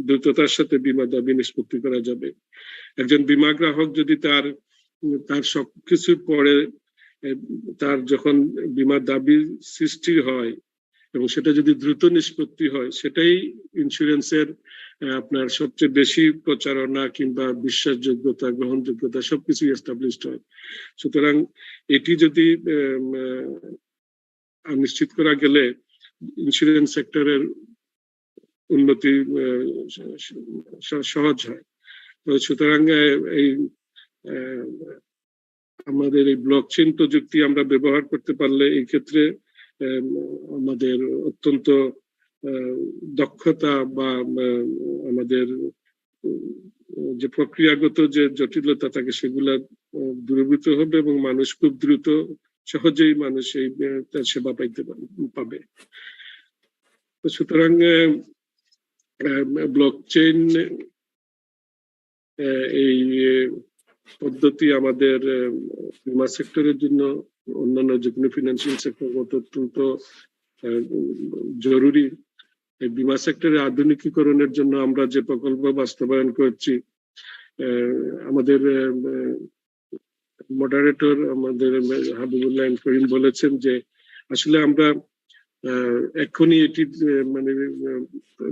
দ্রুততার সাথে বীমা দাবি নিষ্পত্তি করা যাবে। একজন বীমা গ্রাহক যদি তার সবকিছুর পরে তার যখন বীমা দাবি সৃষ্টি হয় এবং সেটা যদি দ্রুত নিষ্পত্তি হয়, সেটাই ইন্স্যুরেন্সের আপনার সবচেয়ে বেশি প্রচারণা কিংবা বিশ্বাসযোগ্যতা, গ্রহণযোগ্যতা সবকিছু এস্টাবলিশড হয়। সুতরাং এটি যদি নিশ্চিত করা গেলে ইন্স্যুরেন্স সেক্টরের উন্নতি সহজ হয়। তো সুতরাং এই আমাদের এই ব্লকচেইন প্রযুক্তি আমরা ব্যবহার করতে পারলে এই ক্ষেত্রে আমাদের অত্যন্ত দক্ষতা বা আমাদের যে প্রক্রিয়াগত যে জটিলতা থাকে সেগুলা দূরীভূত হবে এবং মানুষ খুব দ্রুত সহজেই মানুষ এই তার সেবা পাবে। সুতরাং ব্লকচেইন এই পদ্ধতি আমাদের বীমা সেক্টরের জন্য অন্যান্য যে কোনো ফিনান্সিয়াল সেক্টর মতো অত্যন্ত জরুরি। এই বীমা সেক্টরের আধুনিকীকরণের জন্য আমরা যে প্রকল্প বাস্তবায়ন করছি, আমাদের মডারেটর আমাদের হাবিবুল্লাহ করিম বলেছেন যে আসলে আমরা এখনই এটি মানে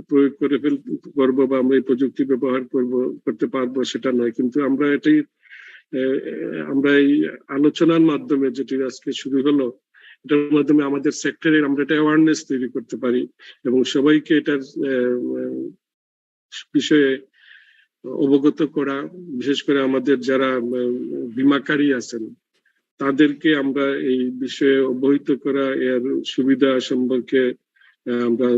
প্রয়োগ করবো বা আমরা এই প্রযুক্তি ব্যবহার করতে পারবো সেটা নয়, কিন্তু আমরা এই আলোচনার মাধ্যমে যেটি আজকে শুরু হলো, এটার মাধ্যমে আমাদের সেক্টরে আমরা একটা অ্যাওয়ারনেস তৈরি করতে পারি এবং সবাইকে এটার বিষয়ে অবগত করা, বিশেষ করে আমাদের যারা বীমাকারী আছেন তাদেরকে আমরা এই বিষয়ে অবহিত করা, এর সুবিধা সম্পর্কে আমরা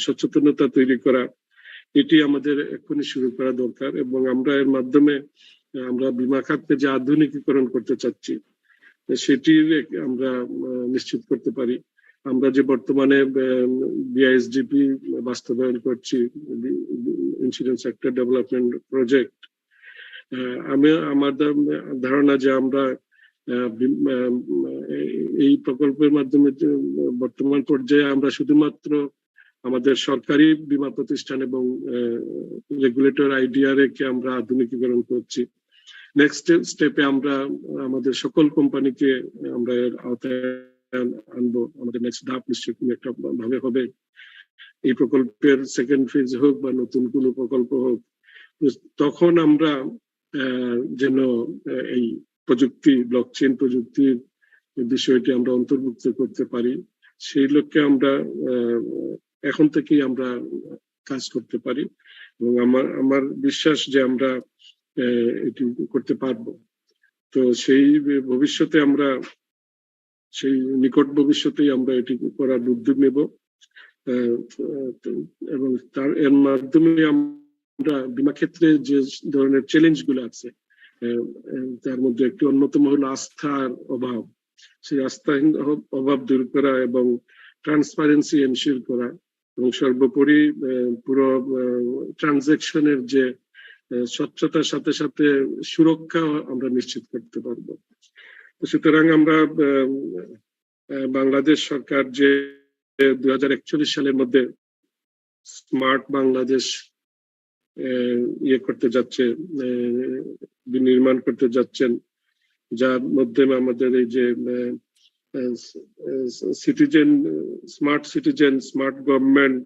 সচেতনতা তৈরি করা, এটি আমাদের এখনই শুরু করা দরকার। এবং আমরা এর মাধ্যমে আমরা বীমা খাতকে যে আধুনিকীকরণ করতে চাচ্ছি সেটি আমরা নিশ্চিত করতে পারি। আমরা যে বর্তমানে বিআইএসডিপি বাস্তবায়ন করছি, ইন্স্যুরেন্স সেক্টর ডেভেলপমেন্ট প্রজেক্ট, আমার ধারণা যে আমরা এই প্রকল্পের মাধ্যমে বর্তমান পর্যায়ে আমরা শুধুমাত্র আমাদের সরকারি বীমা প্রতিষ্ঠান এবং রেগুলেটর আইডিআর কে আমরা আধুনিকীকরণ করছি। নেক্সট স্টেপে আমরা আমাদের সকল কোম্পানিকে আমরা এর আওতায় আনবো। আমাদের নেক্সট ধাপ নিশ্চয়ই একটা ভাবে হবে, এই প্রকল্পের সেকেন্ড ফেজ হোক বা নতুন কোনো প্রকল্প হোক, তখন আমরা যেন এই প্রযুক্তি, ব্লকচেইন প্রযুক্তির বিষয়টি আমরা অন্তর্ভুক্ত করতে পারি, সেই লক্ষ্যে আমরা এখন থেকেই আমরা কাজ করতে পারি এবং আমার বিশ্বাস যে আমরা এটি করতে পারবো। তো সেই ভবিষ্যতে আমরা সেই নিকট ভবিষ্যতেই আমরা এটি করার উদ্যোগ নেব এবং এর মাধ্যমে আমরা বীমা ক্ষেত্রে যে ধরনের চ্যালেঞ্জ গুলো আছে তার মধ্যে একটি অন্যতম হলো আস্থার অভাব। সেই আস্থাহীন অভাব দূর করা এবং ট্রান্সপারেন্সি এনশিওর করা এবং সর্বোপরি পুরো ট্রানজাকশনের যে স্বচ্ছতার সাথে সাথে সুরক্ষা আমরা নিশ্চিত করতে পারবো। সুতরাং আমরা বাংলাদেশ সরকার যে 2041 সালের মধ্যে স্মার্ট বাংলাদেশ করতে যাচ্ছে, নির্মাণ করতে যাচ্ছেন, যার মাধ্যমে আমাদের এই যে citizen, smart government,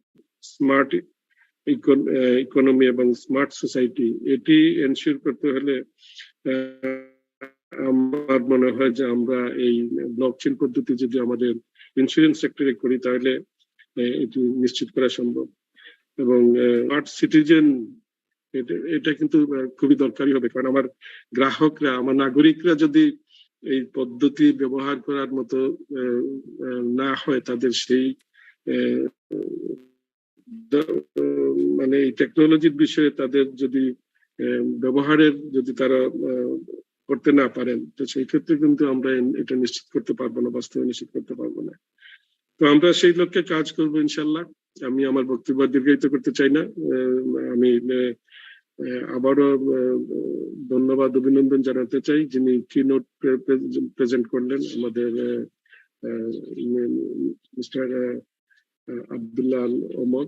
smart economy এবং স্মার্ট সোসাইটি, এটি এনশিওর করতে হলে আমার মনে হয় যে আমরা এই ব্লকচেইন পদ্ধতি যদি আমাদের ইন্স্যুরেন্স সেক্টরে করি তাহলে এটি নিশ্চিত করা সম্ভব। এবং স্মার্ট সিটিজেন এটা কিন্তু খুবই দরকারি হবে, কারণ আমার গ্রাহকরা, আমার নাগরিকরা যদি এই পদ্ধতি ব্যবহার করার মতো না হয়, তাদের সেই মানে এই টেকনোলজির বিষয়ে তাদের যদি ব্যবহারের যদি তারা করতে না পারেন, তো সেই ক্ষেত্রে কিন্তু আমরা এটা নিশ্চিত করতে পারবো না, বাস্তবে নিশ্চিত করতে পারবো না। তো আমরা সেই লক্ষ্যে কাজ করবো ইনশাল্লাহ। আমি আমার বক্তব্য দীর্ঘায়িত করতে চাই না। আমি আবারও ধন্যবাদ, অভিনন্দন জানাতে চাই যিনি কিনোট প্রেজেন্ট করলেন, আমাদের মিস্টার আব্দুল্লাহ আল ওমর।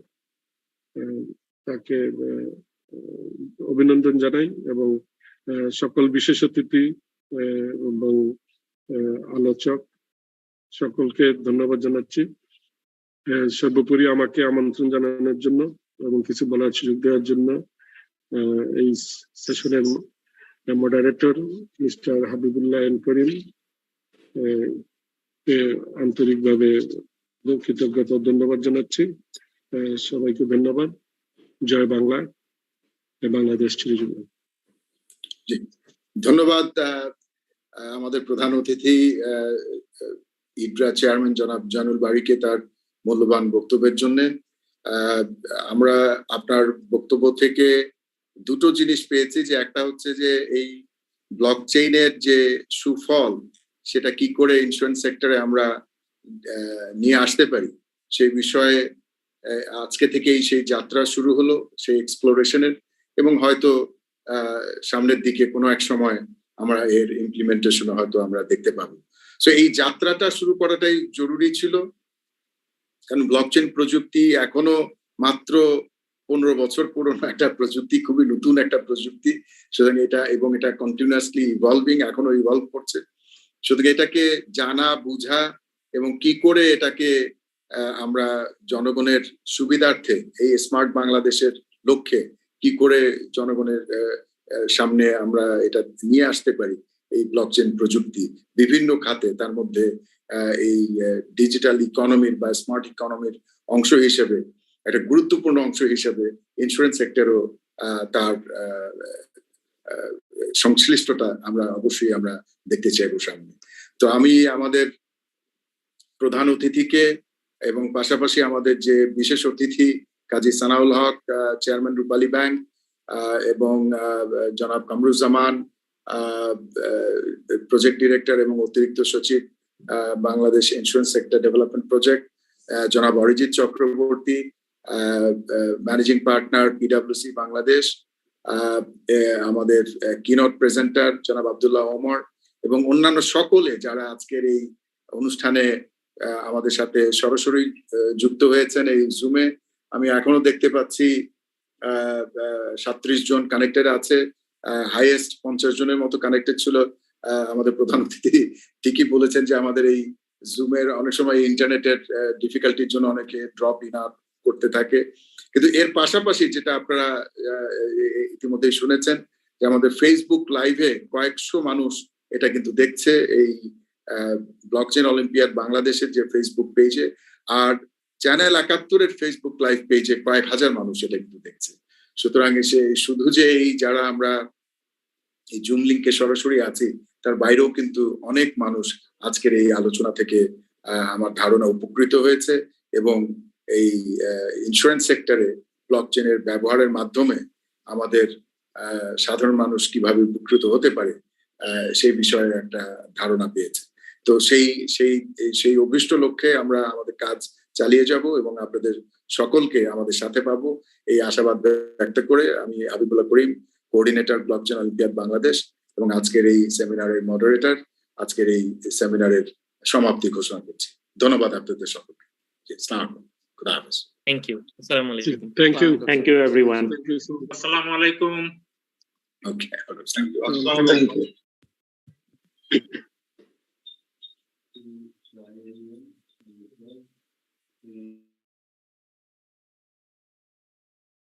তাকে অভিনন্দন জানাই এবং সকল বিশেষ অতিথি এবং আলোচক সকলকে ধন্যবাদ জানাচ্ছি। সর্বোপরি আমাকে আমন্ত্রণ জানানোর জন্য এবং কিছু বলার সুযোগ দেওয়ার জন্য এই সেশনের মডারেটর মিস্টার হাবিবুল্লাহ এন করিম আন্তরিকভাবে কৃতজ্ঞতা ধন্যবাদ জানাচ্ছি। সবাইকে ধন্যবাদ। জয় বাংলা, বাংলাদেশ চিরজীবন। ধন্যবাদ আমাদের প্রধান অতিথি ইডরা চেয়ারম্যান জনাব জানুল বারিকে তার মূল্যবান বক্তব্যের জন্য। আমরা আপনার বক্তব্য থেকে দুটো জিনিস পেয়েছি, যে একটা হচ্ছে যে এই ব্লকচেইনের যে সুফল সেটা কি করে ইন্স্যুরেন্স সেক্টরে আমরা নিয়ে আসতে পারি সেই বিষয়ে আজকে থেকেই সেই যাত্রা শুরু হলো, সেই এক্সপ্লোরেশনের, এবং হয়তো সামনের দিকে কোনো এক সময় আমরা এর ইমপ্লিমেন্টেশন হয়তো আমরা দেখতে পাবো। সো এই যাত্রাটা শুরু করাটাই জরুরি ছিল, কারণ ব্লকচেইন প্রযুক্তি এখনো মাত্র 15 বছর পুরনো একটা প্রযুক্তি, খুবই নতুন একটা প্রযুক্তি। সুতরাং এটা কন্টিনিউয়াসলি ইভলভিং, এখনো ইভলভ করছে। সুতরাং এটাকে জানা, বুঝা এবং কি করে এটাকে আমরা জনগণের সুবিধার্থে এই স্মার্ট বাংলাদেশের লক্ষ্যে কি করে জনগণের সামনে আমরা এটা নিয়ে আসতে পারি, এই ব্লকচেইন প্রযুক্তি বিভিন্ন খাতে, তার মধ্যে এই ডিজিটাল ইকোনমির বা স্মার্ট ইকোনমির অংশ হিসেবে, একটা গুরুত্বপূর্ণ অংশ হিসেবে ইন্স্যুরেন্স সেক্টরও তার সংশ্লিষ্টতা আমরা অবশ্যই আমরা দেখতে চাইবো সামনে। তো আমি আমাদের প্রধান অতিথিকে এবং পাশাপাশি আমাদের যে বিশেষ অতিথি কাজী সানাউল হক, চেয়ারম্যান রূপালী ব্যাংক, এবং জনাব কামরুজ্জামান, প্রজেক্ট ডিরেক্টর এবং অতিরিক্ত সচিব Bangladesh insurance sector development project, জনাব অরিজিৎ চক্রবর্তী, ম্যানেজিং পার্টনার পিডব্লিউসি বাংলাদেশ, আমাদের কিনোট প্রেজেন্টার জনাব আব্দুল্লাহ ওমর, এবং অন্যান্য সকলে যারা আজকের এই অনুষ্ঠানে আমাদের সাথে সরাসরি যুক্ত হয়েছেন এই জুমে। আমি এখনো দেখতে পাচ্ছি 37 জন কানেক্টেড আছে, হাইয়েস্ট 50 জনের মতো কানেক্টেড ছিল। আমাদের প্রধান অতিথি ঠিকই বলেছেন যে আমাদের এই জুমের অনেক সময় ইন্টারনেটের ডিফিকাল্টির জন্য অনেকে ড্রপ ইন আপ করতে থাকে, কিন্তু এর পাশাপাশি যেটা আপনারা ইতিমধ্যেই শুনেছেন যে আমাদের ফেসবুক লাইভে কয়েকশো মানুষ এটা কিন্তু দেখছে, এই ব্লকচেইন অলিম্পিয়াড বাংলাদেশের যে ফেসবুক পেজে, আর চ্যানেল 71-এর ফেসবুক লাইভ পেজে কয়েক হাজার মানুষ এটা কিন্তু দেখছে। সুতরাং শুধু যে এই যারা আমরা এই জুম লিঙ্কে সরাসরি আছি তার বাইরেও কিন্তু অনেক মানুষ আজকের এই আলোচনা থেকে আমার ধারণা উপকৃত হয়েছে, এবং এই ইন্স্যুরেন্স সেক্টরে ব্লকচেইনের ব্যবহারের মাধ্যমে আমাদের সাধারণ মানুষ কিভাবে উপকৃত হতে পারে সেই বিষয়ে একটা ধারণা পেয়েছে। তো সেই অভিষ্ট লক্ষ্যে আমরা আমাদের কাজ চালিয়ে যাব এবং আপনাদের সকলকে আমাদের সাথে পাবো এই আশাবাদ ব্যক্ত করে আমি হাবিবুল্লাহ করিম কোঅর্ডিনেটর ব্লকচেন অলিম্পিয়াড বাংলাদেশ এবং আজকের এই সেমিনারের মডারেটর, আজকের এই সেমিনারের সমাপ্তি ঘোষণা করছি। ধন্যবাদ আপনাদের সকলকে। খুদা হাফেজ। Thank you. Assalamu alaikum. Thank you everyone. Assalamu alaikum. Okay. Thank you.